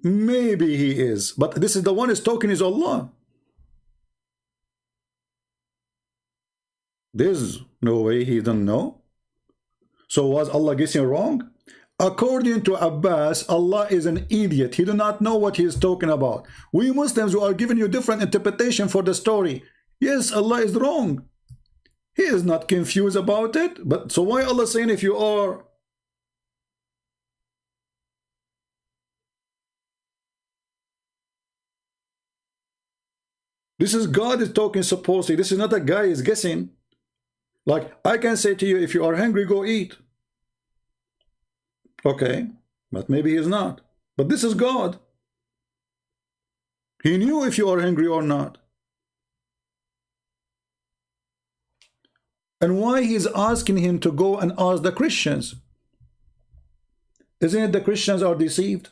maybe he is, but this is the one is talking is Allah. There's no way he doesn't know. So was Allah guessing wrong? According to Abbas, Allah is an idiot. He do not know what he is talking about. We Muslims who are giving you different interpretation for the story. Yes, Allah is wrong. He is not confused about it. But so why Allah saying if you are? This is God is talking supposedly. This is not a guy is guessing. Like I can say to you, if you are hungry, go eat. Okay, but maybe he's not. But this is God. He knew if you are hungry or not. And why he's asking him to go and ask the Christians? Isn't it the Christians are deceived?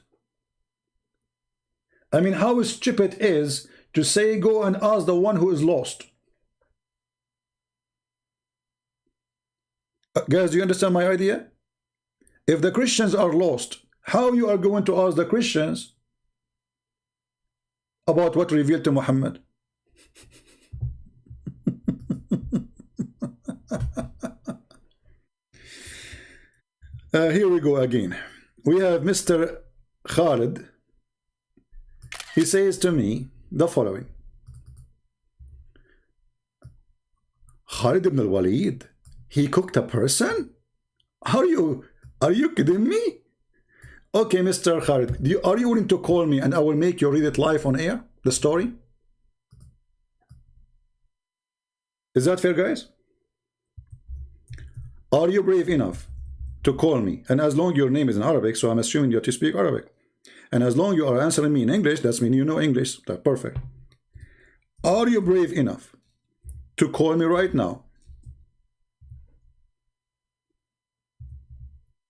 I mean, how stupid it is to say go and ask the one who is lost. Guys, do you understand my idea? If the Christians are lost, how you are going to ask the Christians about what revealed to Muhammad? Here we go again. We have Mr. Khalid. He says to me the following. Khalid ibn al-Walid, he cooked a person? Are you kidding me? Okay, Mr. Khalid, are you willing to call me and I will make you read it live on air, the story? Is that fair, guys? Are you brave enough to call me? And as long your name is in Arabic, so I'm assuming you speak Arabic. And as long you are answering me in English, that's mean you know English. That's perfect. Are you brave enough to call me right now?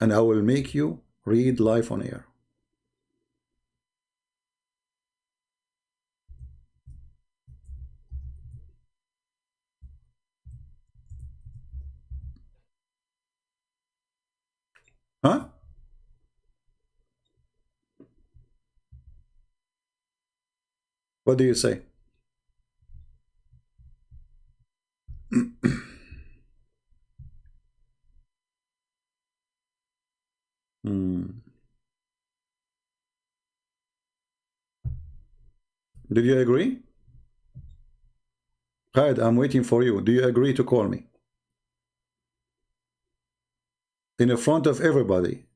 And I will make you read live on air. Huh? What do you say? Did you agree? Khalid, I'm waiting for you. Do you agree to call me? In the front of everybody.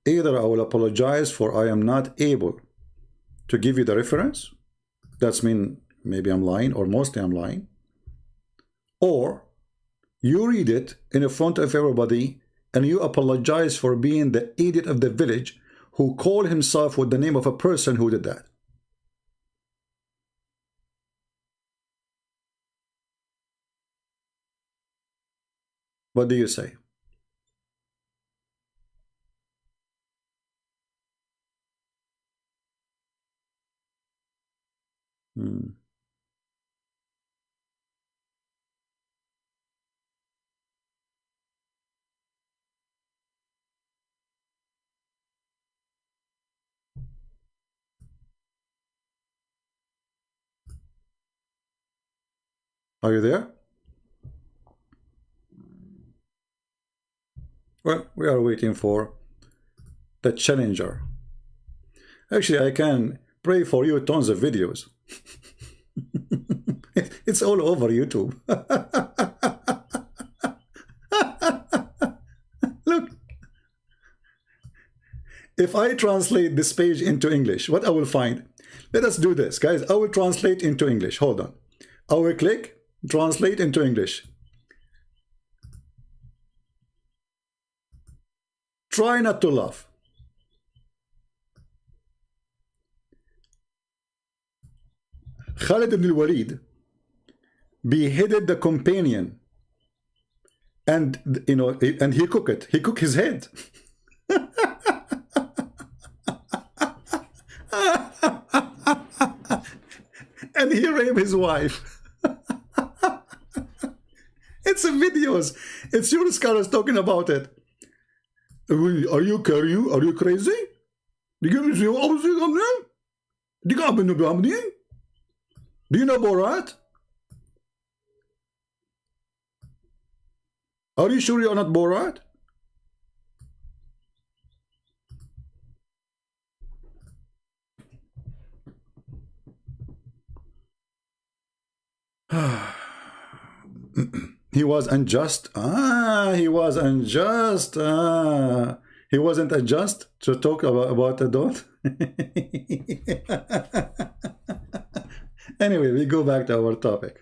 Either I will apologize for I am not able to give you the reference. That's mean maybe I'm lying or mostly I'm lying. Or you read it in the front of everybody and you apologize for being the idiot of the village who called himself with the name of a person who did that. What do you say? Are you there? Well, we are waiting for the challenger. Actually, I can pray for you tons of videos. It's all over YouTube. Look. If I translate this page into English, what I will find? Let us do this, guys. I will translate into English. Hold on. I will click translate into English. Try not to laugh. Khalid ibn al-Walid beheaded the companion, and and he cooked it. He cooked his head. And he raped his wife. It's in videos. It's your scholars talking about it. Are you crazy? Do you know Borat? Are you sure you're not Borat? He was unjust. He was unjust. He wasn't unjust to talk about a dot. Anyway, we go back to our topic.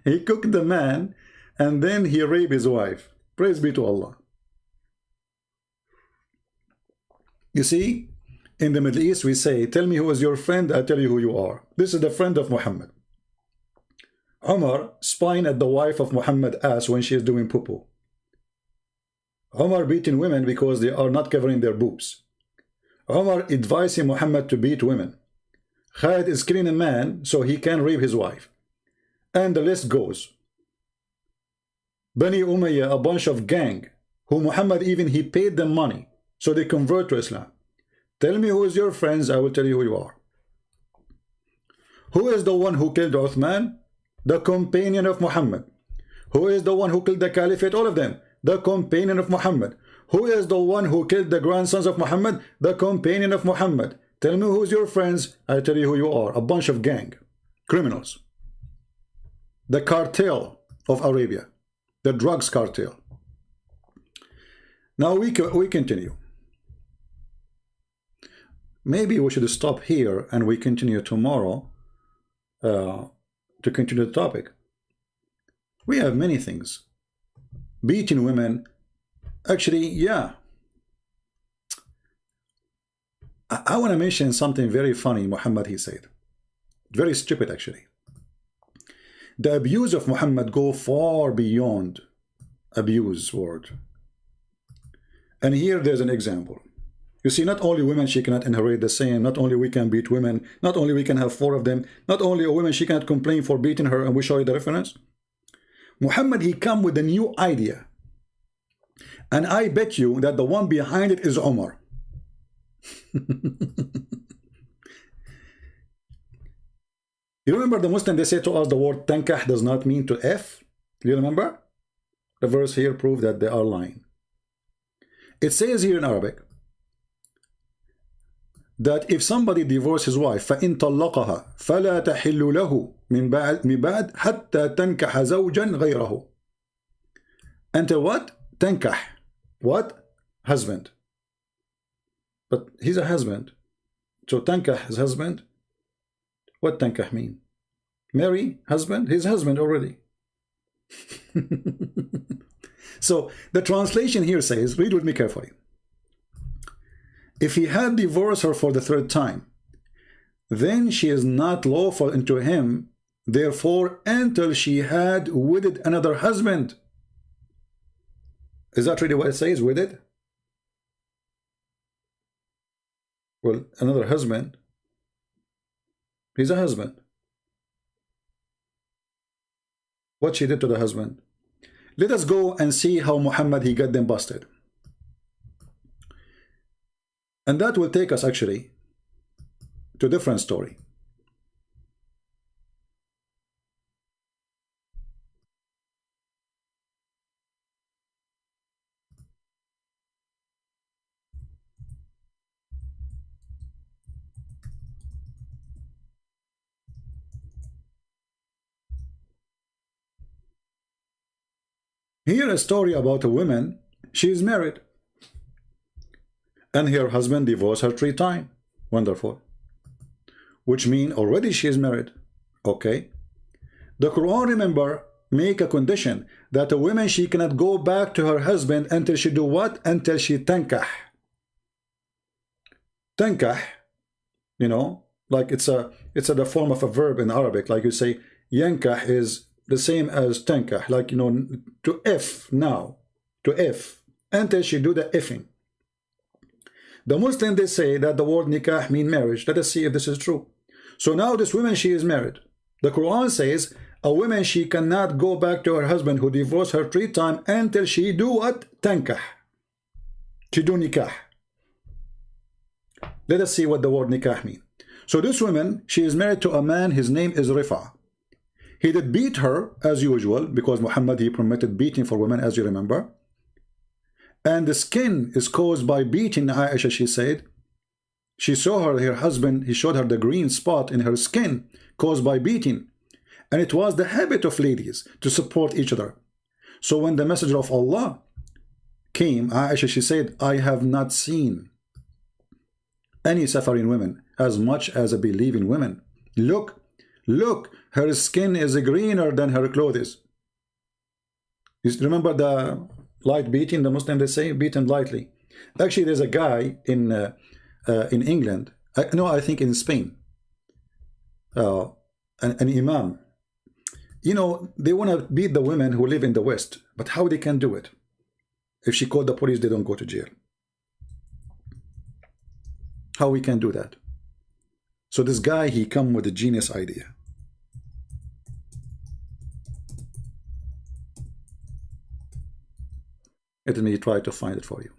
He cooked the man and then he raped his wife. Praise be to Allah. You see, in the Middle East we say, tell me who is your friend, I'll tell you who you are. This is the friend of Muhammad. Umar spying at the wife of Muhammad ass when she is doing poo-poo. Umar beating women because they are not covering their boobs. Umar advising Muhammad to beat women. Khalid is killing a man so he can rape his wife. And the list goes. Bani Umayyah, a bunch of gang, who Muhammad even he paid them money so they convert to Islam. Tell me who is your friends, I will tell you who you are. Who is the one who killed Uthman? The companion of Muhammad. Who is the one who killed the caliphate? All of them. The companion of Muhammad. Who is the one who killed the grandsons of Muhammad? The companion of Muhammad. Tell me who's your friends. I tell you who you are. A bunch of gang criminals. The cartel of Arabia. The drugs cartel. Now we continue. Maybe we should stop here and we continue tomorrow to continue the topic. We have many things. Beating women. Actually, yeah. I want to mention something very funny Muhammad he said. Very stupid actually. The abuse of Muhammad go far beyond abuse word. And here there's an example. You see, not only women she cannot inherit the same, not only we can beat women, not only we can have 4 of them, not only a woman she cannot complain for beating her, and we show you the reference. Muhammad he come with a new idea. And I bet you that the one behind it is Omar. You remember the Muslim, they say to us the word tankah does not mean to F? Do you remember? The verse here proves that they are lying. It says here in Arabic that if somebody divorces his wife فَإِن طَلَّقَهَا فَلَا تَحِلُّ لَهُ مِن بَعْدْ حَتَّى تَنْكَحَ زَوْجًا غَيْرَهُ. Until what? Tankah. What? Husband. But he's a husband. So tankah is husband. What tankah mean? Marry husband? His husband already. So the translation here says, read with me carefully. If he had divorced her for the 3rd time, then she is not lawful unto him, therefore, until she had wedded another husband. Is that really what it says, wedded? Well, another husband. He's a husband. What she did to the husband? Let us go and see how Muhammad he got them busted. And that will take us actually to a different story. Here a story about a woman, she is married. And her husband divorced her 3 times. Wonderful. Which means already she is married. Okay. The Quran, remember, make a condition that a woman, she cannot go back to her husband until she do what? Until she tankah. Tankah, you know, like it's the form of a verb in Arabic. Like you say, yankah is the same as tankah. Like, you know, to F now. To F. Until she do the effing. The Muslim, they say that the word nikah mean marriage. Let us see if this is true. So now this woman, she is married. The Quran says a woman, she cannot go back to her husband who divorced her 3 times until she do what? Tankah. She do nikah. Let us see what the word nikah mean. So this woman, she is married to a man, his name is Rifa. He did beat her as usual because Muhammad, he permitted beating for women, as you remember. And the skin is caused by beating Aisha, she said. She saw her husband, he showed her the green spot in her skin caused by beating. And it was the habit of ladies to support each other. So when the messenger of Allah came, Aisha, she said, I have not seen any suffering women as much as a believing women. Look, her skin is greener than her clothes. You remember the light beating, the Muslim, they say, beaten lightly. Actually, there's a guy in England, I think in Spain, an imam. You know, they want to beat the women who live in the West, but how they can do it? If she called the police, they don't go to jail. How we can do that? So this guy, he come with a genius idea. Let me try to find it for you.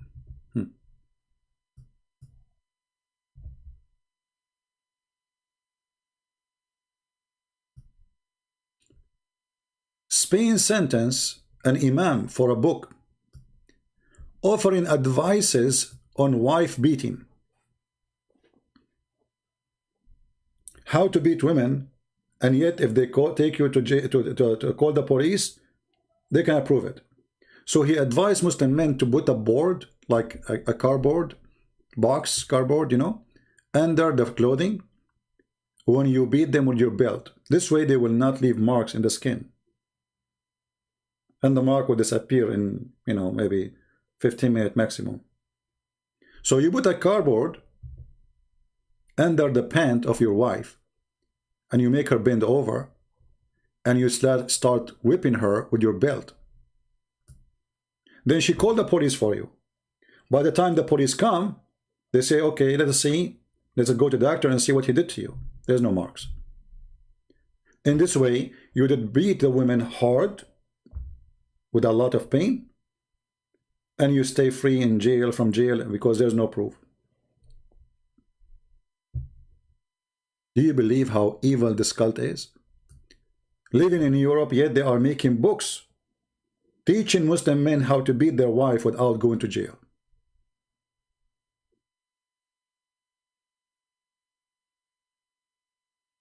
Spain sentenced an imam for a book offering advices on wife beating. How to beat women, and yet if they take you to call the police, they can approve it. So he advised Muslim men to put a board, like a cardboard box, cardboard, you know, under the clothing when you beat them with your belt. This way they will not leave marks in the skin. And the mark will disappear in, you know, maybe 15 minutes maximum. So you put a cardboard under the pant of your wife, and you make her bend over, and you start whipping her with your belt. Then she called the police for you. By the time the police come, they say, okay, let us see. Let's go to the doctor and see what he did to you. There's no marks. In this way, you did beat the women hard with a lot of pain, and you stay free in jail, from jail, because there's no proof. Do you believe how evil this cult is? Living in Europe, yet they are making books teaching Muslim men how to beat their wife without going to jail.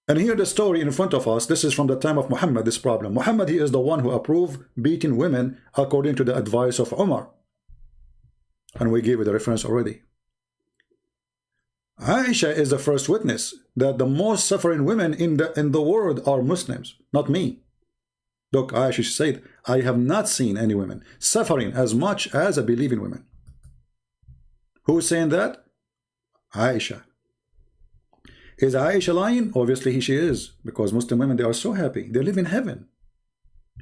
And here the story in front of us, this is from the time of Muhammad, this problem. Muhammad, he is the one who approved beating women according to the advice of Umar. And we gave you the reference already. Aisha is the first witness that the most suffering women in the world are Muslims, not me. Look, Aisha said, I have not seen any women suffering as much as a believing women. Who's saying that? Aisha. Is Aisha lying? Obviously she is, because Muslim women, they are so happy. They live in heaven.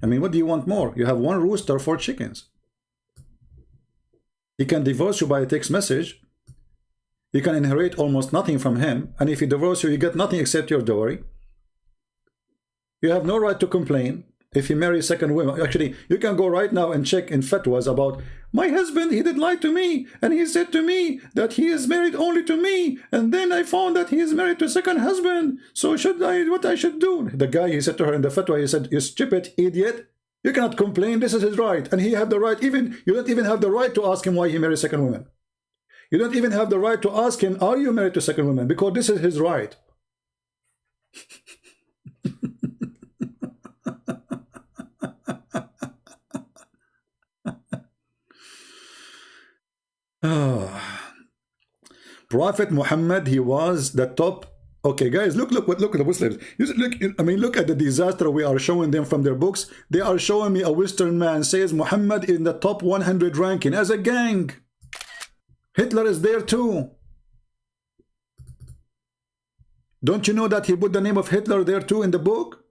I mean, what do you want more? You have one rooster, 4 chickens. He can divorce you by a text message. You can inherit almost nothing from him. And if he divorces you, you get nothing except your dowry. You have no right to complain. If you marry second woman, actually, you can go right now and check in fatwas about, my husband, he did lie to me, and he said to me that he is married only to me, and then I found that he is married to a second husband, so what I should do? The guy, he said to her in the fatwa, he said, you stupid idiot, you cannot complain, this is his right, and he have the right, you don't even have the right to ask him why he married second woman. You don't even have the right to ask him, are you married to second woman, because this is his right. Prophet Muhammad, he was the top. Okay, guys, look at the Muslims. Look at the disaster we are showing them from their books. They are showing me a Western man says Muhammad in the top 100 ranking as a gang. Hitler is there too. Don't you know that he put the name of Hitler there too in the book?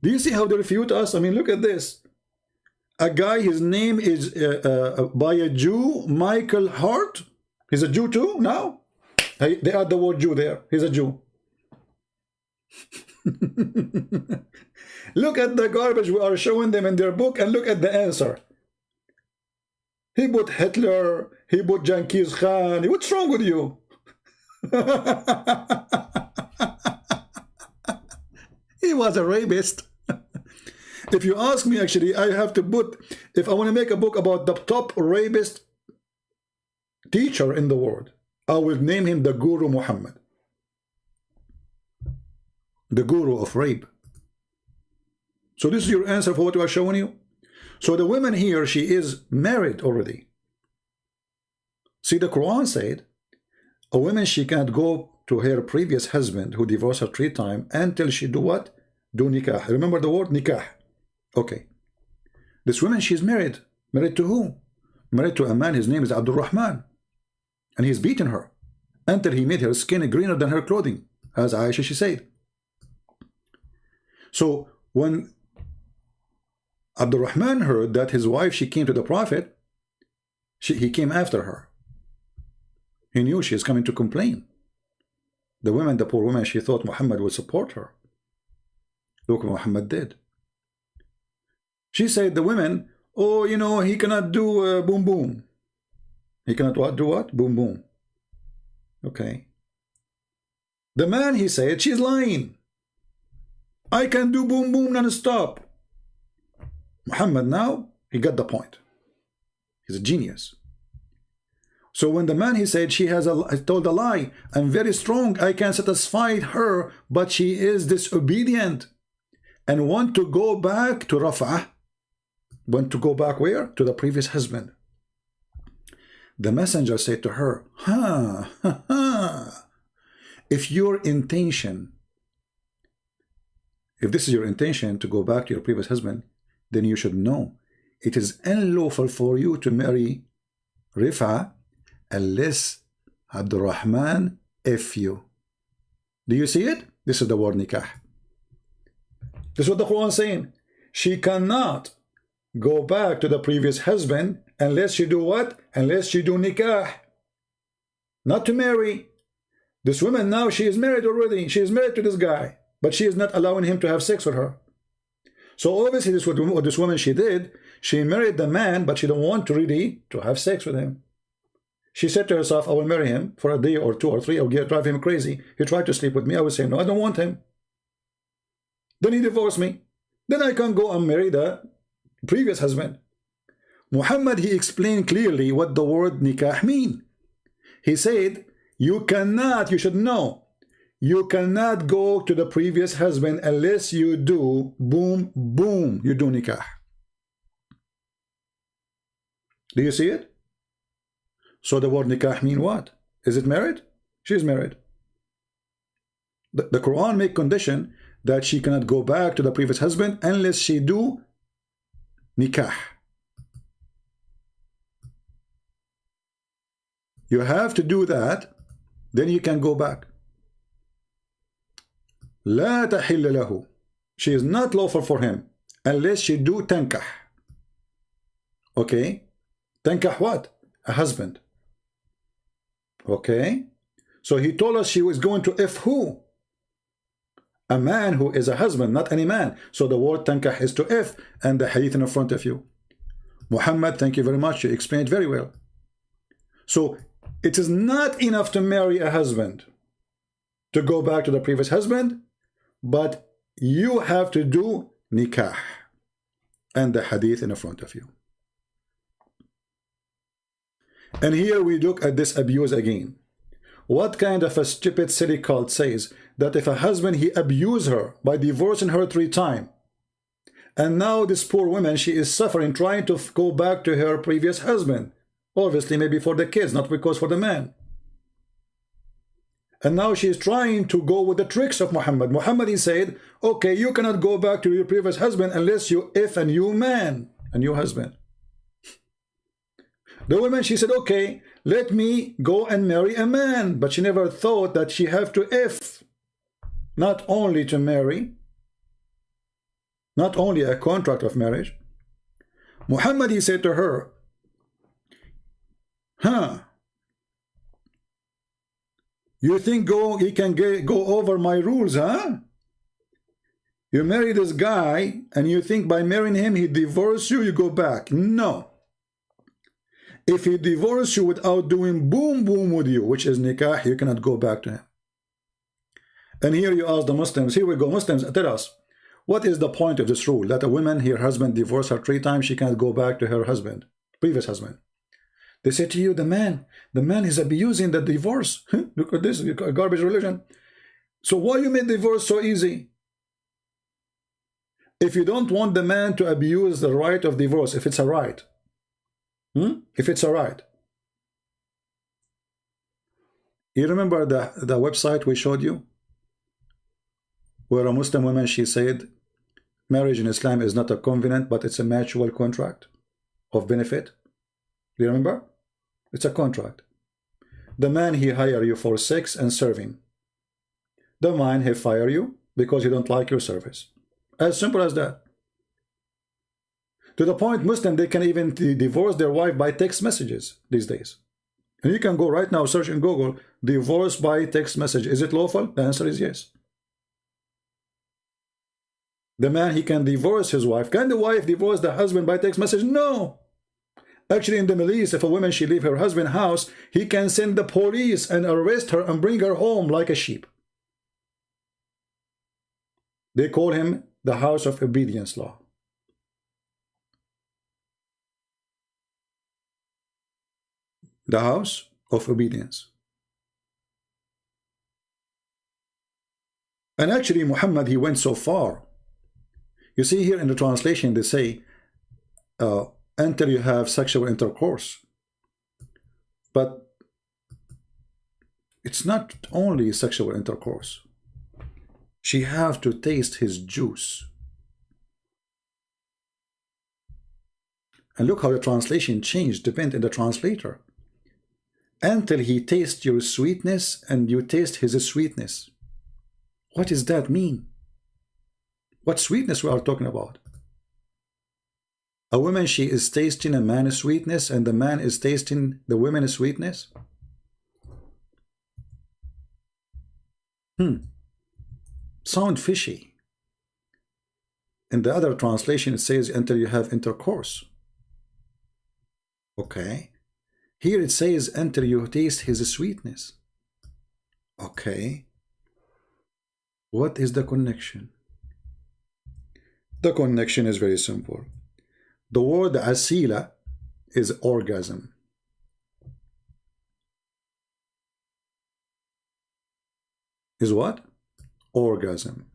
Do you see how they refute us? I mean, look at this. A guy, his name is by a Jew, Michael Hart. He's a Jew too now. They add the word Jew there. He's a Jew. Look at the garbage we are showing them in their book, and look at the answer. He put Hitler, he put Genghis Khan. What's wrong with you? He was a rapist. If you ask me, actually, I have to put, if I want to make a book about the top rapist teacher in the world, I will name him the Guru Muhammad. The guru of rape. So this is your answer for what we are showing you. So the woman here, she is married already. See, the Quran said, a woman, she can't go to her previous husband who divorced her 3 times until she do what? Do nikah. Remember the word nikah. Okay. This woman, she's married. Married to who? Married to a man, his name is Abdul Rahman. And he's beaten her until he made her skin greener than her clothing, as Aisha, she said. So when Abdul Rahman heard that his wife, she came to the Prophet, he came after her. He knew she is coming to complain. The woman, the poor woman, she thought Muhammad would support her. Look what Muhammad did. She said, the women, oh, you know, he cannot do boom boom. He cannot what? Do what? Boom boom. Okay. The man, he said, she's lying. I can do boom boom non-stop. Muhammad now, he got the point. He's a genius. So when the man, he said, she has told a lie, I'm very strong, I can satisfy her, but she is disobedient and want to go back to Raf'ah. Want to go back where? To the previous husband. The messenger said to her, if your intention, if this is your intention to go back to your previous husband, then you should know it is unlawful for you to marry Rif'a unless Abdurrahman if you. Do you see it? This is the word nikah. This is what the Quran is saying. She cannot go back to the previous husband unless you do what? Unless you do nikah. Not to marry. This woman now, she is married already. She is married to this guy, but she is not allowing him to have sex with her. So obviously this is what this woman she did. She married the man, but she don't want to really to have sex with him. She said to herself, I will marry him for a day or two or three. I will drive him crazy. He tried to sleep with me. I will say, no, I don't want him. Then he divorced me. Then I can go and marry the previous husband. Muhammad, he explained clearly what the word nikah mean. He said, you cannot, you should know, you cannot go to the previous husband unless you do boom, boom, you do nikah. Do you see it? So the word nikah mean what? Is it married? She is married. The Quran make condition that she cannot go back to the previous husband unless she do nikah. You have to do that, then you can go back. لا تحل له. She is not lawful for him unless she do tankah. Okay? Tankah what? A husband. Okay? So he told us she was going to if who? A man who is a husband, not any man. So the word tankah is to if, and the hadith in front of you. Muhammad, thank you very much. You explained very well. So it is not enough to marry a husband to go back to the previous husband, but you have to do nikah, and the hadith in front of you. And here we look at this abuse again. What kind of a stupid silly cult says that if a husband he abused her by divorcing her 3 times, and now this poor woman, she is suffering trying to go back to her previous husband, obviously maybe for the kids, not because for the man. And now she is trying to go with the tricks of Muhammad. Muhammad, he said, okay, you cannot go back to your previous husband unless you if a new man, a new husband. The woman, she said, okay, let me go and marry a man. But she never thought that she have to if, not only to marry, not only a contract of marriage. Muhammad, he said to her, you think he can go over my rules, huh? You marry this guy and you think by marrying him he divorce you, you go back. No. If he divorces you without doing boom boom with you, which is nikah, you cannot go back to him. And here you ask the Muslims, here we go, Muslims, tell us, what is the point of this rule? That a woman, her husband divorced her 3 times, she cannot go back to her husband, previous husband. They say to you, the man is abusing the divorce. Look at this, garbage religion. So why you make divorce so easy? If you don't want the man to abuse the right of divorce, if it's a right, if it's a right. You remember the website we showed you? Where a Muslim woman, she said, marriage in Islam is not a covenant, but it's a mutual contract of benefit. Do you remember? It's a contract. The man, he hire you for sex and serving. The man, he fire you because he don't like your service. As simple as that. To the point, Muslim, they can even divorce their wife by text messages these days. And you can go right now, search in Google, divorce by text message. Is it lawful? The answer is yes. The man, he can divorce his wife. Can the wife divorce the husband by text message? No. Actually, in the Middle East, if a woman, she leave her husband's house, he can send the police and arrest her and bring her home like a sheep. They call him the house of obedience law. The house of obedience. And actually Muhammad, he went so far. You see here in the translation they say until you have sexual intercourse. But it's not only sexual intercourse. She have to taste his juice. And look how the translation changed, depending on the translator. Until he tastes your sweetness and you taste his sweetness. What does that mean? What sweetness we are talking about? A woman, she is tasting a man's sweetness and the man is tasting the woman's sweetness? Sound fishy. In the other translation it says until you have intercourse. Okay. Here it says until you taste his sweetness. Okay. What is the connection? The connection is very simple. The word asila is orgasm. Is what? Orgasm.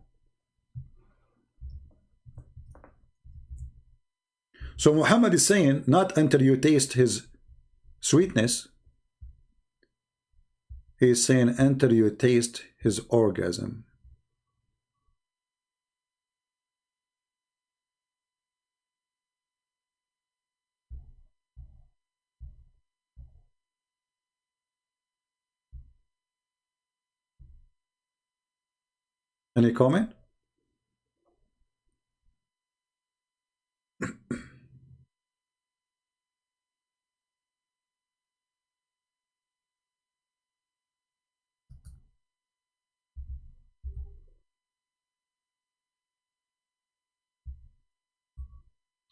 So Muhammad is saying not until you taste his sweetness. He is saying until you taste his orgasm. Any comment?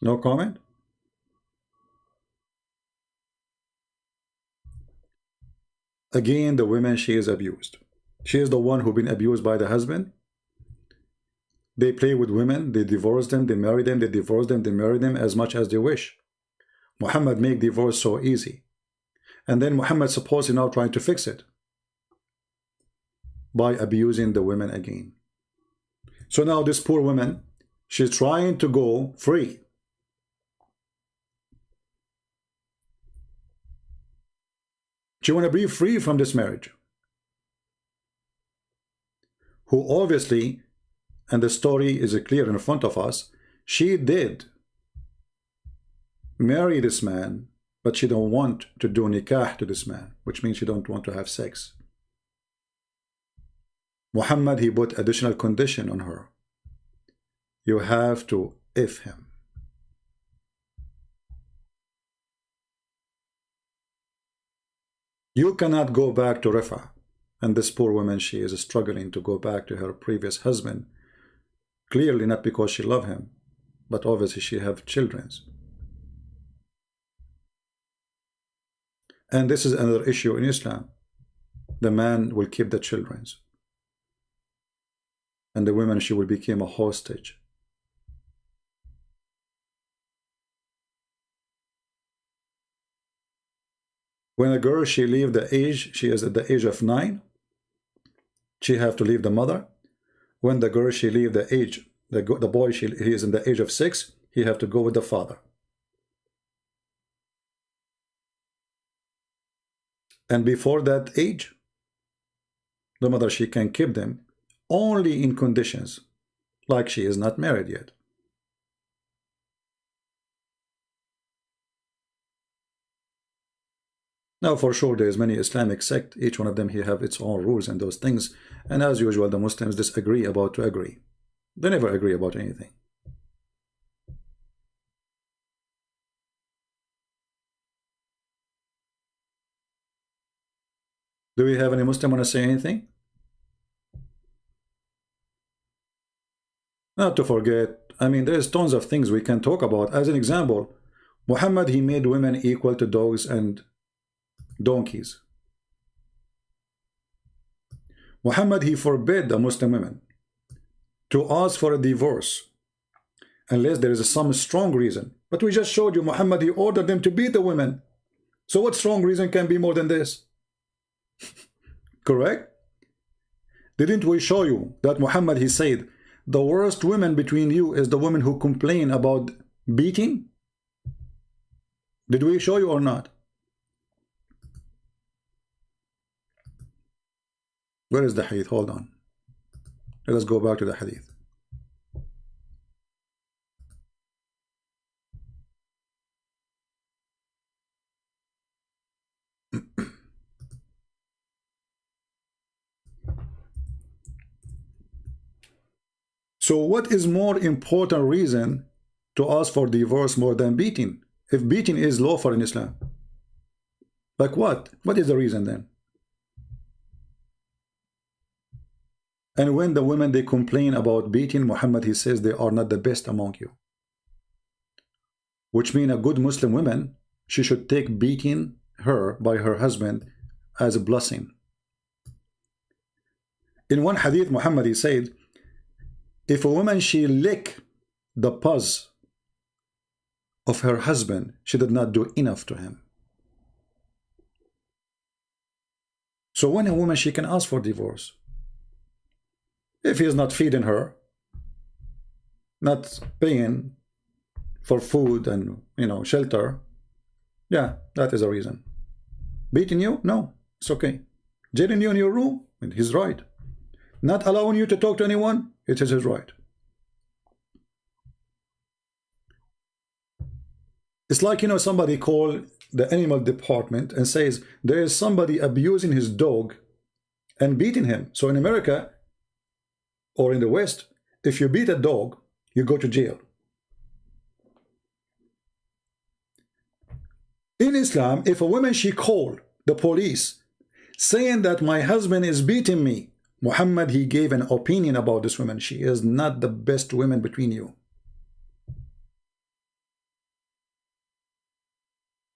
No comment? Again, the woman, she is abused. She is the one who been abused by the husband. They play with women, they divorce them, they marry them, they divorce them, they marry them as much as they wish. Muhammad make divorce so easy. And then Muhammad supposedly now trying to fix it by abusing the women again. So now this poor woman, she's trying to go free. She want to be free from this marriage. Who obviously, and the story is clear in front of us, she did marry this man, but she don't want to do nikah to this man, which means she don't want to have sex. Muhammad, he put additional condition on her. You have to if him. You cannot go back to Rifa. And this poor woman, she is struggling to go back to her previous husband. Clearly not because she loved him, but obviously she have children. And this is another issue in Islam. The man will keep the children. And the woman, she will become a hostage. When a girl, she leave the age, she is at the age of 9, she have to leave the mother. When the girl, she leave the age, the boy, he is in the age of 6, he have to go with the father. And before that age, the mother, she can keep them only in conditions like she is not married yet. Now, for sure, there is many Islamic sects. Each one of them, he have its own rules and those things. And as usual, the Muslims disagree about to agree. They never agree about anything. Do we have any Muslim want to say anything? Not to forget, I mean, there's tons of things we can talk about. As an example, Muhammad, he made women equal to dogs and donkeys. Muhammad, he forbid the Muslim women to ask for a divorce unless there is some strong reason. But we just showed you Muhammad, he ordered them to beat the women. So what strong reason can be more than this? Correct? Didn't we show you that Muhammad, he said, the worst woman between you is the woman who complain about beating? Did we show you or not? Where is the hadith? Hold on. Let us go back to the hadith. So what is more important reason to ask for divorce more than beating? If beating is lawful in Islam, like what? What is the reason then? And when the women, they complain about beating, Muhammad, he says they are not the best among you. Which means a good Muslim woman, she should take beating her by her husband as a blessing. In one hadith, Muhammad, he said, if a woman, she lick the paws of her husband, she did not do enough to him. So when a woman, she can ask for divorce. If he is not feeding her, not paying for food and, shelter, yeah, that is a reason. Beating you? No, it's okay. Jailing you in your room? He's right. Not allowing you to talk to anyone? It is his right. It's like, somebody call the animal department and says there is somebody abusing his dog and beating him. So in America or in the West, if you beat a dog, you go to jail. In Islam, if a woman, she called the police saying that my husband is beating me, Muhammad, he gave an opinion about this woman. She is not the best woman between you.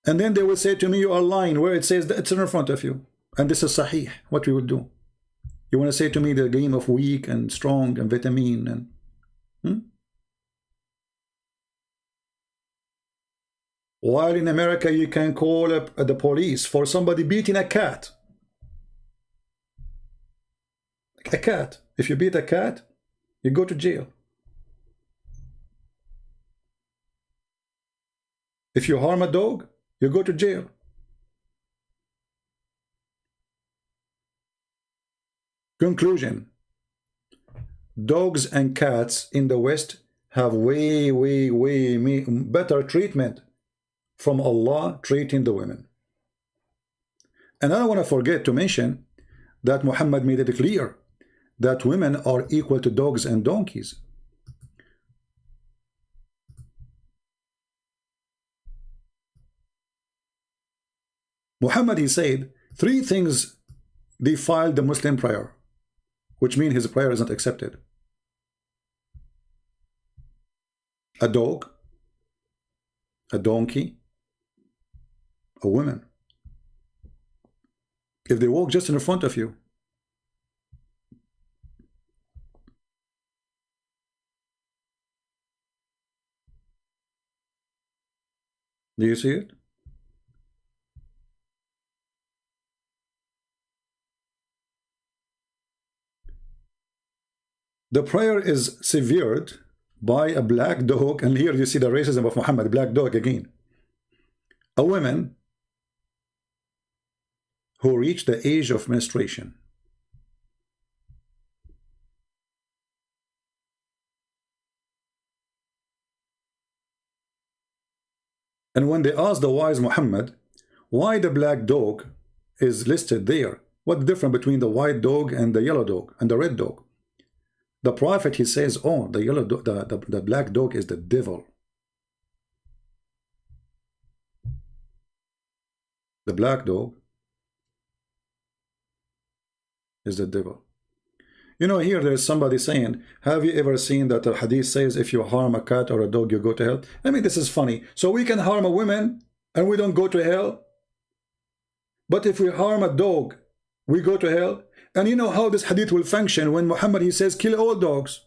And then they will say to me, you are lying, where it says that it's in front of you. And this is sahih, what we would do. You want to say to me the game of weak and strong and vitamin and... While in America, you can call up the police for somebody beating a cat. A cat. If you beat a cat, you go to jail. If you harm a dog, you go to jail. Conclusion. Dogs and cats in the West have way better treatment from Allah treating the women. And I don't want to forget to mention that Muhammad made it clear that women are equal to dogs and donkeys. Muhammad, he said, 3 things defile the Muslim prayer, which means his prayer is not accepted. A dog, a donkey, a woman. If they walk just in front of you. Do you see it? The prayer is severed by a black dog, and here you see the racism of Muhammad, black dog again. A woman who reached the age of menstruation. And when they asked the wise Muhammad why the black dog is listed there, what's the difference between the white dog and the yellow dog and the red dog? The prophet, he says, oh, the yellow dog, the black dog is the devil. The black dog is the devil. Here there's somebody saying, have you ever seen that the hadith says if you harm a cat or a dog, you go to hell? I mean, this is funny. So we can harm a woman and we don't go to hell? But if we harm a dog, we go to hell? And you know how this hadith will function when Muhammad, he says, kill all dogs.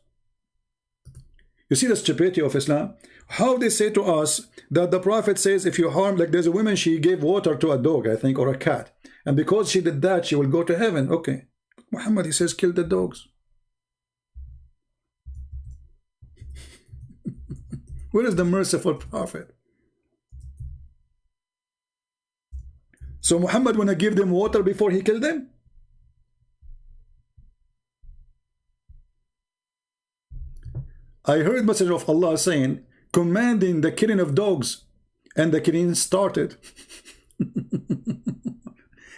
You see the stupidity of Islam? How they say to us that the Prophet says if you harm, like there's a woman, she gave water to a dog, I think, or a cat. And because she did that, she will go to heaven. Okay. Muhammad, he says, kill the dogs. Where is the merciful Prophet? So Muhammad wanna give them water before he killed them? I heard message of Allah saying, commanding the killing of dogs, and the killing started.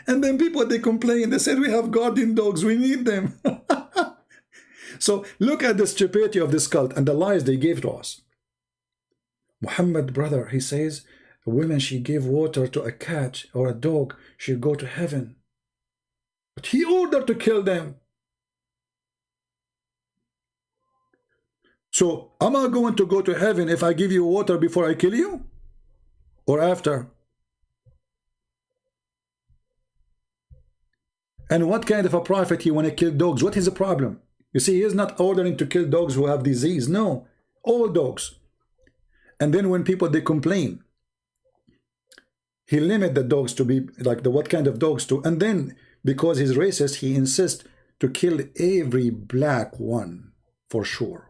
And then people, they complain, they said, we have guardian dogs, we need them. So look at the stupidity of this cult and the lies they gave to us. Muhammad, brother, he says, a woman, she gave water to a cat or a dog, she'll go to heaven. But he ordered to kill them. So am I going to go to heaven if I give you water before I kill you? Or after? And what kind of a prophet he want to kill dogs? What is the problem? You see, he is not ordering to kill dogs who have disease. No, all dogs. And then when people, they complain, he limit the dogs to be like the what kind of dogs to. And then because he's racist, he insists to kill every black one for sure.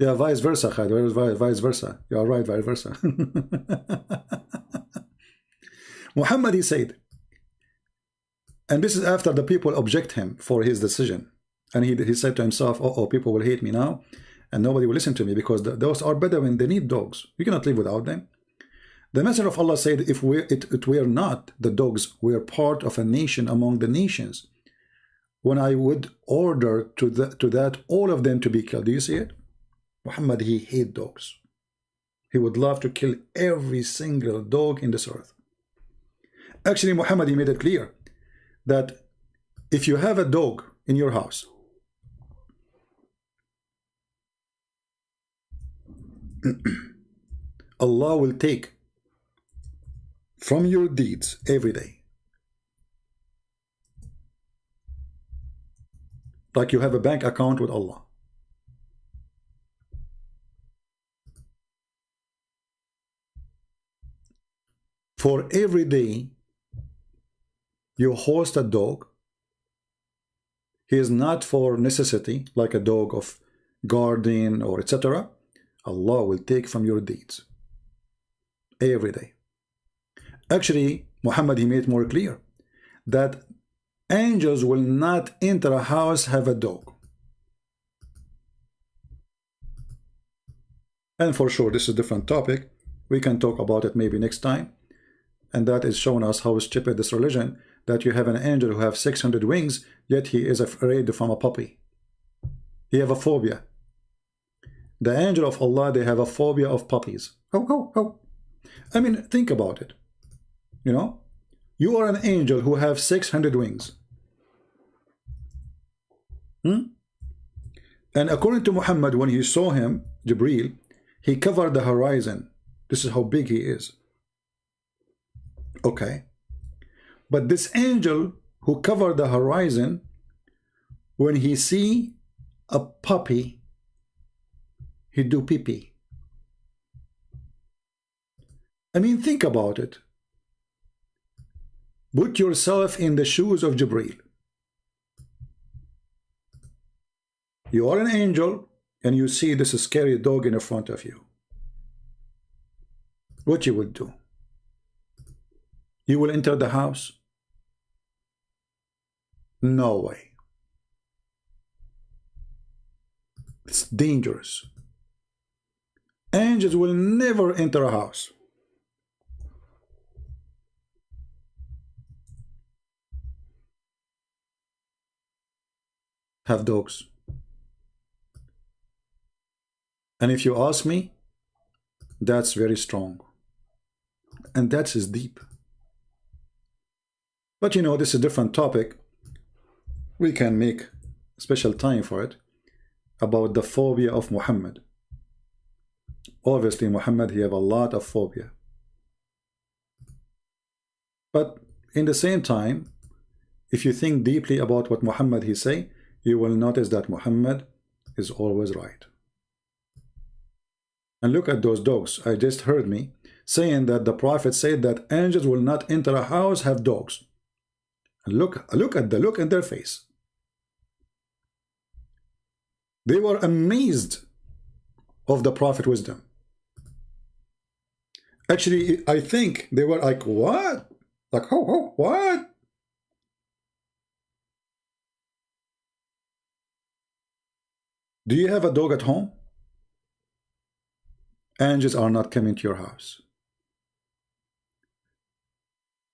Yeah, vice versa, Khalid. Vice versa. You are right, vice versa. Muhammad, he said, and this is after the people object him for his decision. And he said to himself, oh, people will hate me now, and nobody will listen to me because those are Bedouin, they need dogs. You cannot live without them. The Messenger of Allah said, if it were not the dogs, we are part of a nation among the nations. When I would order to that all of them to be killed. Do you see it? Muhammad, he hates dogs. He would love to kill every single dog in this earth. Actually, Muhammad, he made it clear that if you have a dog in your house, Allah will take from your deeds every day. Like you have a bank account with Allah. For every day you host a dog, he is not for necessity, like a dog of guardian or etc. Allah will take from your deeds every day. Actually, Muhammad, he made it more clear that angels will not enter a house have a dog. And for sure, this is a different topic. We can talk about it maybe next time. And that is showing us how stupid this religion, that you have an angel who have 600 wings, yet he is afraid from a puppy. He have a phobia. The angel of Allah, they have a phobia of puppies. Oh. I mean, think about it. You know, you are an angel who have 600 wings. And according to Muhammad, when he saw him, Jibreel, he covered the horizon. This is how big he is. Okay. But this angel who covered the horizon, when he see a puppy, he do pee-pee. I mean, think about it. Put yourself in the shoes of Jibreel. You are an angel and you see this scary dog in front of you. What you would do? You will enter the house? No way. It's dangerous. Angels will never enter a house. Have dogs. And if you ask me, that's very strong. And that's deep. But you know, this is a different topic. We can make special time for it. about the phobia of Muhammad. Obviously, Muhammad, he have a lot of phobia. But in the same time, if you think deeply about what Muhammad he say, you will notice that Muhammad is always right. And look at those dogs. I just heard me saying that the Prophet said that angels will not enter a house have dogs. And look at the look in their face. They were amazed of the Prophet wisdom. Actually, I think they were like, what? Like, oh, what? Do you have a dog at home? Angels are not coming to your house.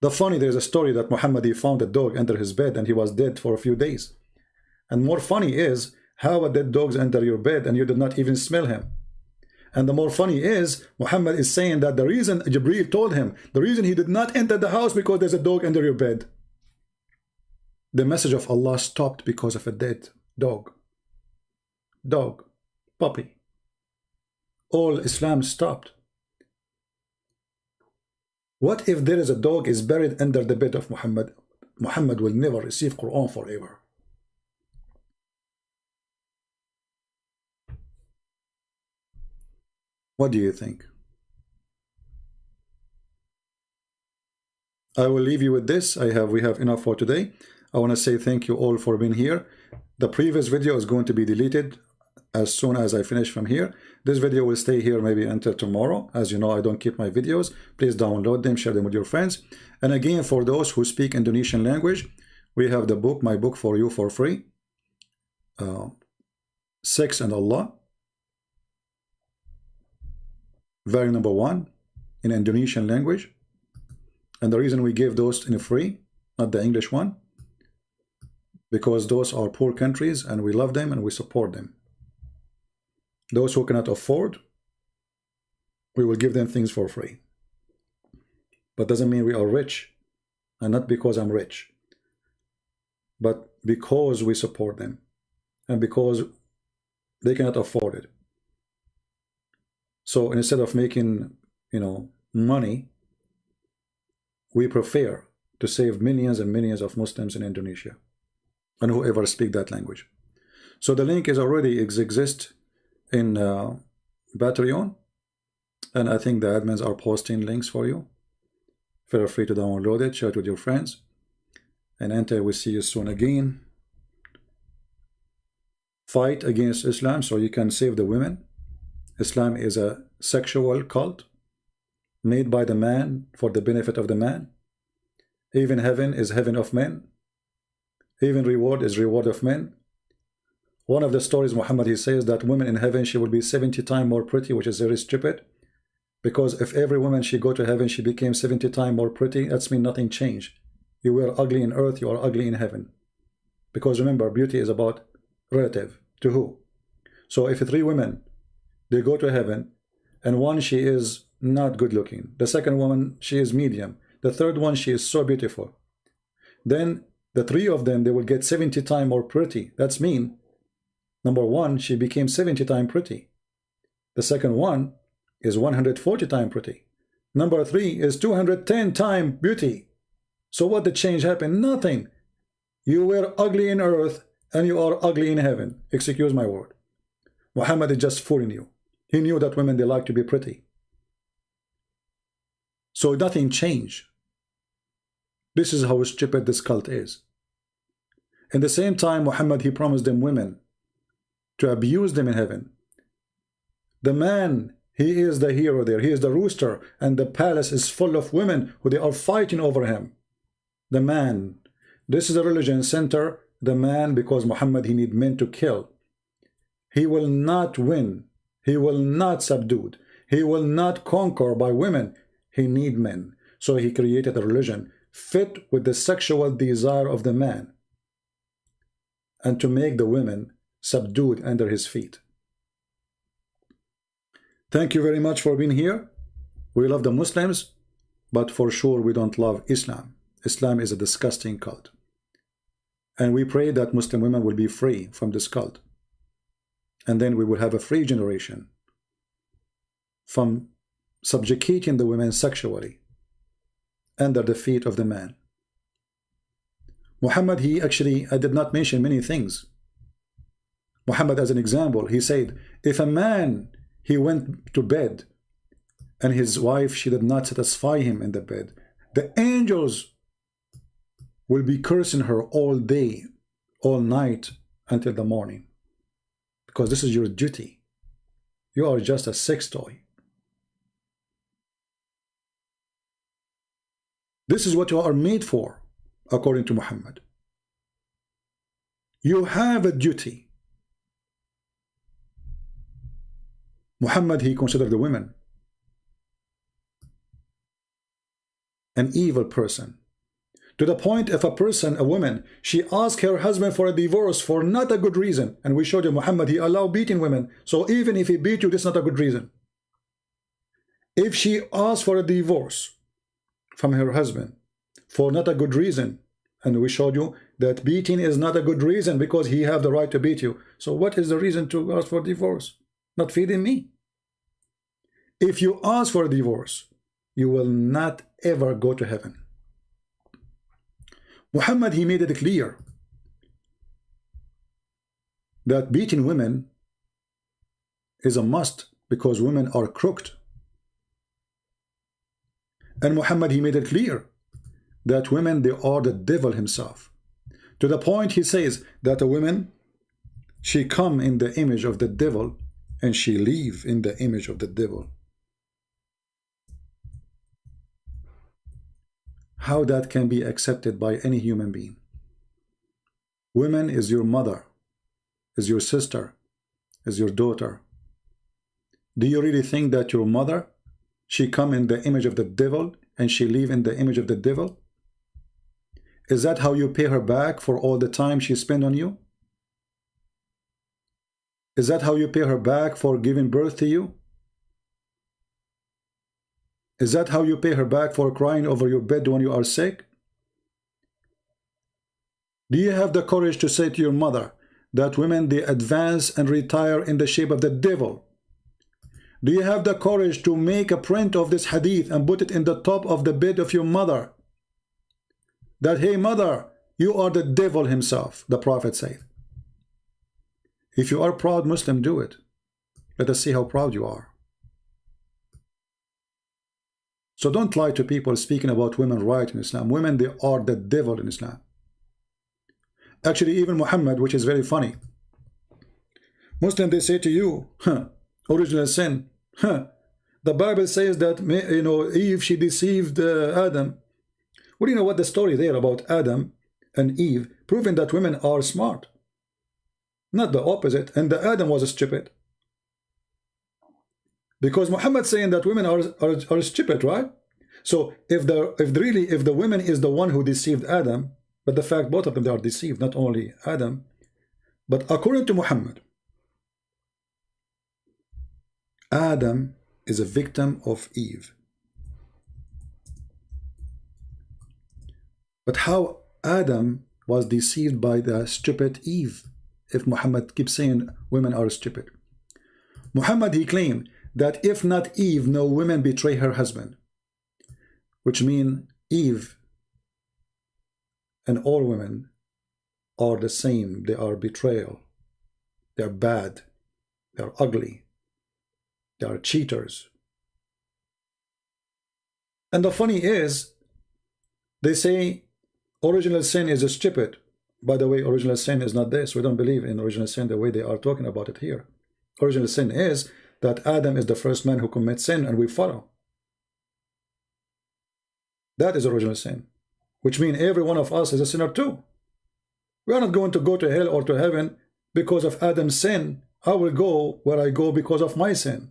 There's a story that Muhammad, he found a dog under his bed and he was dead for a few days. And more funny is, how a dead dog enter your bed and you did not even smell him? And the more funny is, Muhammad is saying that the reason Jibreel told him, the reason he did not enter the house because there's a dog under your bed. The message of Allah stopped because of a dead dog. Dog, puppy. All Islam stopped. What if there is a dog is buried under the bed of Muhammad? Muhammad will never receive Quran forever. What do you think? I will leave you with this. We have enough for today. I want to say thank you all for being here. The previous video is going to be deleted as soon as I finish from here. This video will stay here maybe until tomorrow. As you know, I don't keep my videos. Please download them, share them with your friends. And again, for those who speak Indonesian language, we have the book, my book for you for free. Sex and Allah. Very number 1 in Indonesian language. And the reason we give those in free, not the English one, because those are poor countries and we love them and we support them. Those who cannot afford, we will give them things for free. But doesn't mean we are rich, and not because I'm rich, but because we support them and because they cannot afford it. So instead of making, money, we prefer to save millions and millions of Muslims in Indonesia and whoever speak that language. So the link is already exist in Patreon, and I think the admins are posting links for you. Feel free to download it, share it with your friends, and until we see you soon again, fight against Islam so you can save the women. Islam is a sexual cult made by the man for the benefit of the man. Even heaven is heaven of men. Even reward is reward of men. One of the stories, Muhammad, he says that women in heaven, she will be 70 times more pretty, which is very stupid. Because if every woman she go to heaven, she became 70 times more pretty, that's mean nothing changed. You were ugly in earth, you are ugly in heaven. Because remember, beauty is about relative to who? So if 3 women, they go to heaven, and one, she is not good looking. The second woman, she is medium. The third one, she is so beautiful. Then the 3 of them, they will get 70 times more pretty. That's mean, number 1, she became 70 times pretty. The second one is 140 times pretty. Number 3 is 210 times beauty. So what the change happened? Nothing. You were ugly in earth, and you are ugly in heaven. Excuse my word. Muhammad is just fooling you. He knew that women, they like to be pretty. So nothing changed. This is how stupid this cult is. In the same time, Muhammad, he promised them women to abuse them in heaven. The man, he is the hero there. He is the rooster, and the palace is full of women who they are fighting over him. The man. This is a religion center. The man, because Muhammad, he need men to kill. He will not win. He will not subdue. He will not conquer by women. He need men. So he created a religion fit with the sexual desire of the man, and to make the women subdued under his feet. Thank you very much for being here. We love the Muslims, but for sure we don't love Islam. Islam is a disgusting cult. And we pray that Muslim women will be free from this cult. and then we will have a free generation from subjugating the women sexually under the feet of the man. Muhammad, I did not mention many things. Muhammad, as an example, he said, if a man, he went to bed and his wife, she did not satisfy him in the bed, the angels will be cursing her all day, all night, until the morning. Because this is your duty. You are just a sex toy. This is what you are made for, according to Muhammad. You have a duty. Muhammad, he considered the women an evil person. To the point, if a woman, she asked her husband for a divorce for not a good reason, and we showed you Muhammad, he allowed beating women. So even if he beat you, that's not a good reason. If she asked for a divorce from her husband for not a good reason, and we showed you that beating is not a good reason because he have the right to beat you. So what is the reason to ask for divorce? Not feeding me. If you ask for a divorce, you will not ever go to heaven. Muhammad, he made it clear that beating women is a must because women are crooked. And Muhammad, he made it clear that women, they are the devil himself. To the point he says that a woman, she come in the image of the devil and she live in the image of the devil. How that can be accepted by any human being? Women is your mother, is your sister, is your daughter. Do you really think that your mother, she come in the image of the devil and she live in the image of the devil? Is that how you pay her back for all the time she spent on you? Is that how you pay her back for giving birth to you? Is that how you pay her back for crying over your bed when you are sick? Do you have the courage to say to your mother that women, they advance and retire in the shape of the devil? Do you have the courage to make a print of this hadith and put it in the top of the bed of your mother? That, hey mother, you are the devil himself, the Prophet said. If you are proud Muslim, do it. Let us see how proud you are. So don't lie to people speaking about women right in Islam. Women, they are the devil in Islam. Actually, even Muhammad, which is very funny. Muslim, they say to you, original sin. The Bible says that, you know, Eve, she deceived Adam. Well, you know what the story there about Adam and Eve, proving that women are smart. Not the opposite. And the Adam was stupid. Because Muhammad saying that women are stupid, right? So if the women is the one who deceived Adam, but the fact both of them, they are deceived, not only Adam, but according to Muhammad, Adam is a victim of Eve. But how Adam was deceived by the stupid Eve, if Muhammad keeps saying women are stupid? Muhammad, he claimed that if not Eve, no women betray her husband, which means Eve and all women are the same. They are betrayal. They are bad. They are ugly. They are cheaters. And the funny is, they say original sin is stupid. By the way, original sin is not this. We don't believe in original sin the way they are talking about it here. Original sin is that Adam is the first man who commits sin and we follow. That is original sin, which means every one of us is a sinner too. We are not going to go to hell or to heaven because of Adam's sin. I will go where I go because of my sin.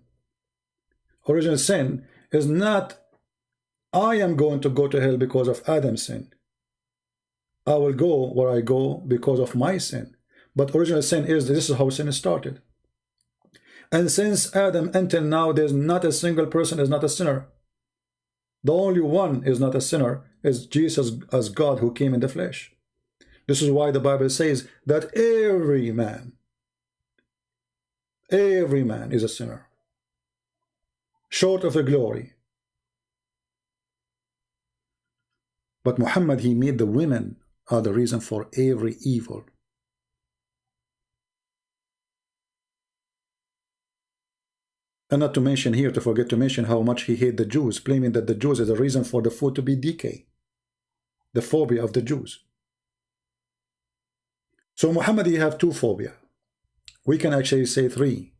Original sin is not I am going to go to hell because of Adam's sin. I will go where I go because of my sin. But original sin is, this is how sin started. And since Adam until now, there's not a single person is not a sinner. The only one is not a sinner is Jesus as God who came in the flesh. This is why the Bible says that every man Every man is a sinner, short of the glory. But Muhammad, he made the women are the reason for every evil. And not to mention here, to forget to mention how much he hated the Jews, claiming that the Jews is the reason for the food to be decay. The phobia of the Jews. So Muhammad, you have two phobia. We can actually say three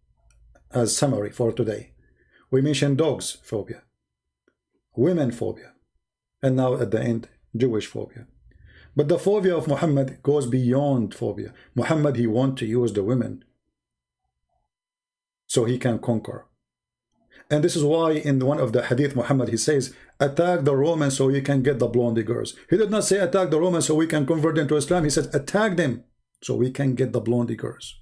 as summary for today. We mentioned dogs phobia, women phobia, and now at the end, Jewish phobia. But the phobia of Muhammad goes beyond phobia. Muhammad, he wants to use the women so he can conquer. And this is why in one of the hadith, Muhammad, he says, attack the Romans so you can get the blondie girls. He did not say attack the Romans so we can convert them to Islam. He said attack them so we can get the blondie girls.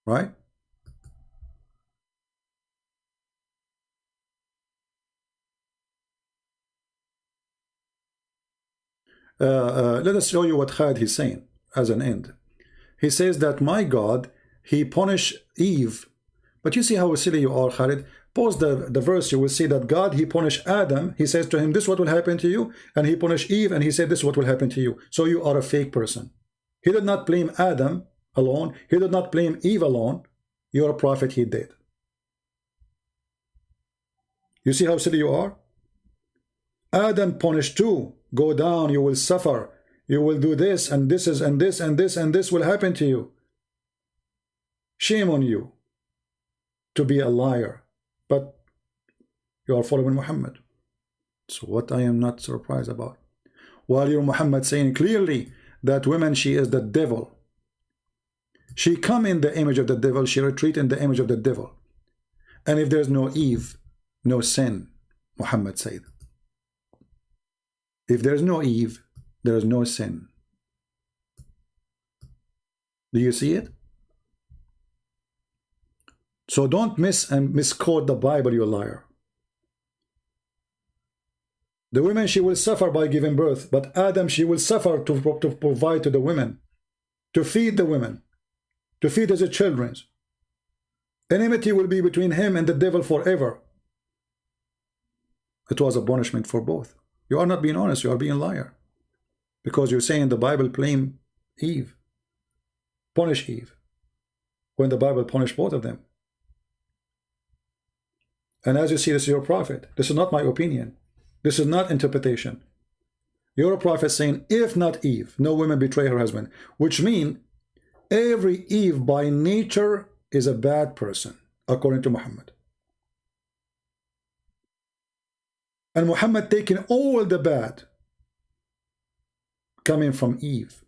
Right? Let us show you what Khalid is saying as an end. He says that my God, he punished Eve. But you see how silly you are, Khalid. Pause the verse, you will see that God, he punished Adam. He says to him, this is what will happen to you. And he punished Eve, and he said, this is what will happen to you. So you are a fake person. He did not blame Adam alone. He did not blame Eve alone. You're a prophet, he did. You see how silly you are? Adam punished too. Go down, you will suffer. You will do this, and this is, and this, and this, and this will happen to you. Shame on you to be a liar. But you are following Muhammad. So what I am not surprised about. While you're Muhammad saying clearly that women, she is the devil. She come in the image of the devil. She retreat in the image of the devil. And if there's no Eve, no sin, Muhammad said. If there's no Eve, there is no sin. Do you see it? So don't misquote the Bible, you liar. The women, she will suffer by giving birth, but Adam, she will suffer to provide to the women, to feed the women, to feed his children. Enmity will be between him and the devil forever. It was a punishment for both. You are not being honest, you are being a liar. Because you're saying the Bible blame Eve, punish Eve, when the Bible punished both of them. And as you see, this is your prophet. This is not my opinion. This is not interpretation. You're a prophet saying, if not Eve, no woman betray her husband. Which means, every Eve by nature is a bad person, according to Muhammad. And Muhammad taking all the bad coming from Eve.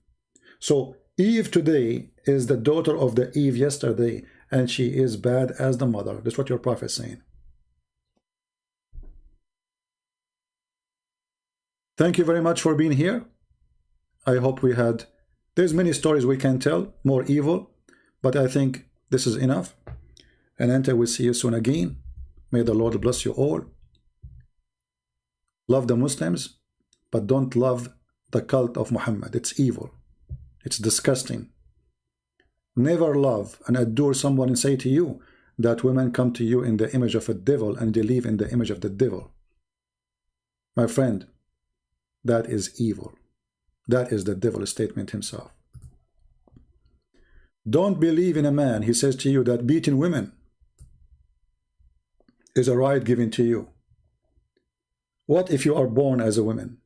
So Eve today is the daughter of the Eve yesterday, and she is bad as the mother. That's what your prophet is saying. Thank you very much for being here. I hope we had, there's many stories we can tell, more evil, but I think this is enough. And until we see you soon again, may the Lord bless you all. Love the Muslims, but don't love the cult of Muhammad. It's evil. It's disgusting. Never love and adore someone and say to you that women come to you in the image of a devil and they live in the image of the devil. My friend, that is evil. That is the devil statement himself. Don't believe in a man, he says to you, that beating women is a right given to you. What if you are born as a woman?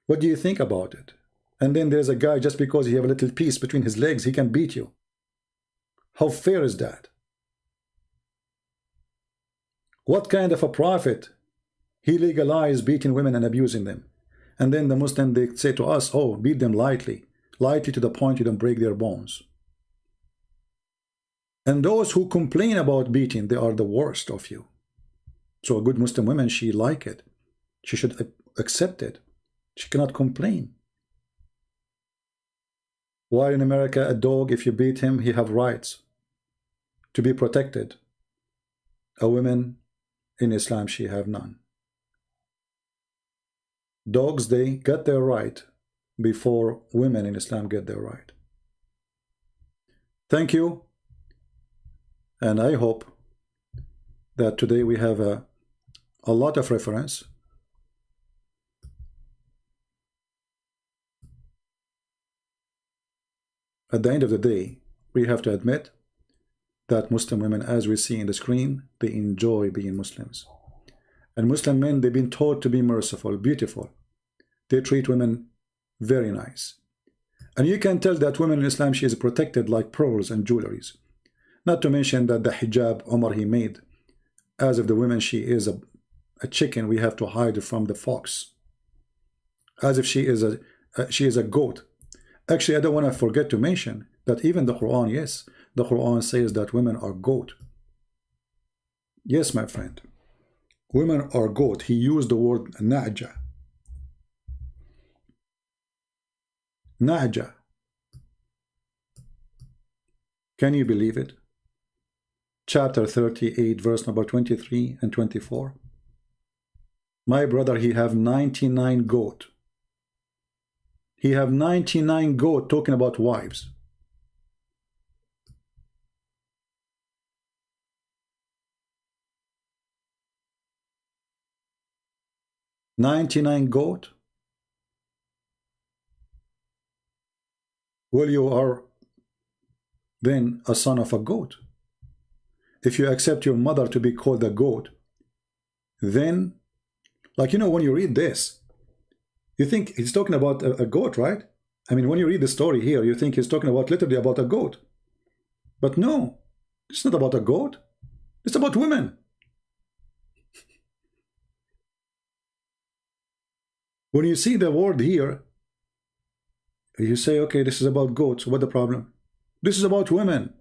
What do you think about it? And then there's a guy, just because he have a little piece between his legs, he can beat you. How fair is that? What kind of a prophet? He legalized beating women and abusing them. And then the Muslim, they say to us, oh, beat them lightly. Lightly to the point you don't break their bones. And those who complain about beating, they are the worst of you. So a good Muslim woman, she like it. She should accept it. She cannot complain. Why in America, a dog, if you beat him, he have rights to be protected. A woman in Islam, she have none. Dogs, they got their right before women in Islam get their right. Thank you, and I hope that today we have a lot of reference. At the end of the day, we have to admit that Muslim women, as we see in the screen, they enjoy being Muslims. And Muslim men, they've been taught to be merciful, beautiful. They treat women very nice. And you can tell that women in Islam, she is protected like pearls and jewelries. Not to mention that the hijab Umar he made, as if the woman, she is a chicken, we have to hide from the fox. As if she is a goat. Actually, I don't want to forget to mention that even the Quran, yes, the Quran says that women are goat. Yes, my friend. Women are goat. He used the word na'ja. Na'ja. Can you believe it? Chapter 38, verse number 23 and 24. My brother, he have 99 goat. He have 99 goat, talking about wives. $99 goat. Well, you are then a son of a goat. If you accept your mother to be called a goat, then, like, you know, when you read this, you think he's talking about a goat, right? I mean, when you read the story here, you think he's talking about literally about a goat. But no, it's not about a goat. It's about women. When you see the word here, you say, okay, this is about goats. What's the problem? This is about women.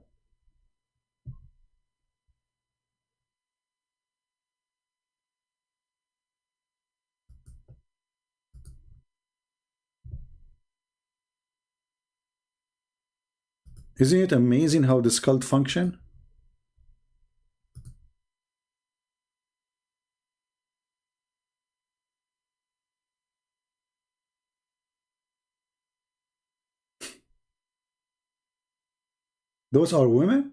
Isn't it amazing how this cult function? Those are women?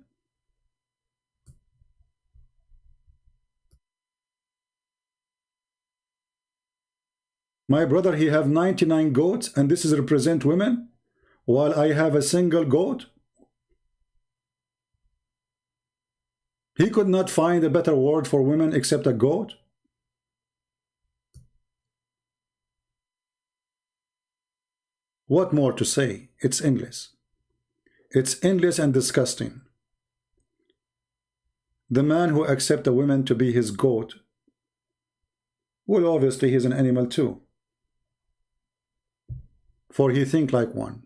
My brother, he have 99 goats, and this is represent women, while I have a single goat. He could not find a better word for women except a goat. What more to say? It's endless. It's endless and disgusting. The man who accepts a woman to be his goat, well, obviously he's an animal too, for he think like one.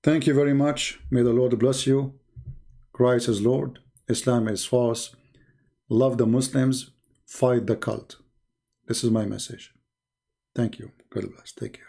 Thank you very much. May the Lord bless you. Christ is Lord. Islam is false. Love the Muslims. Fight the cult. This is my message. Thank you. God bless. Take care.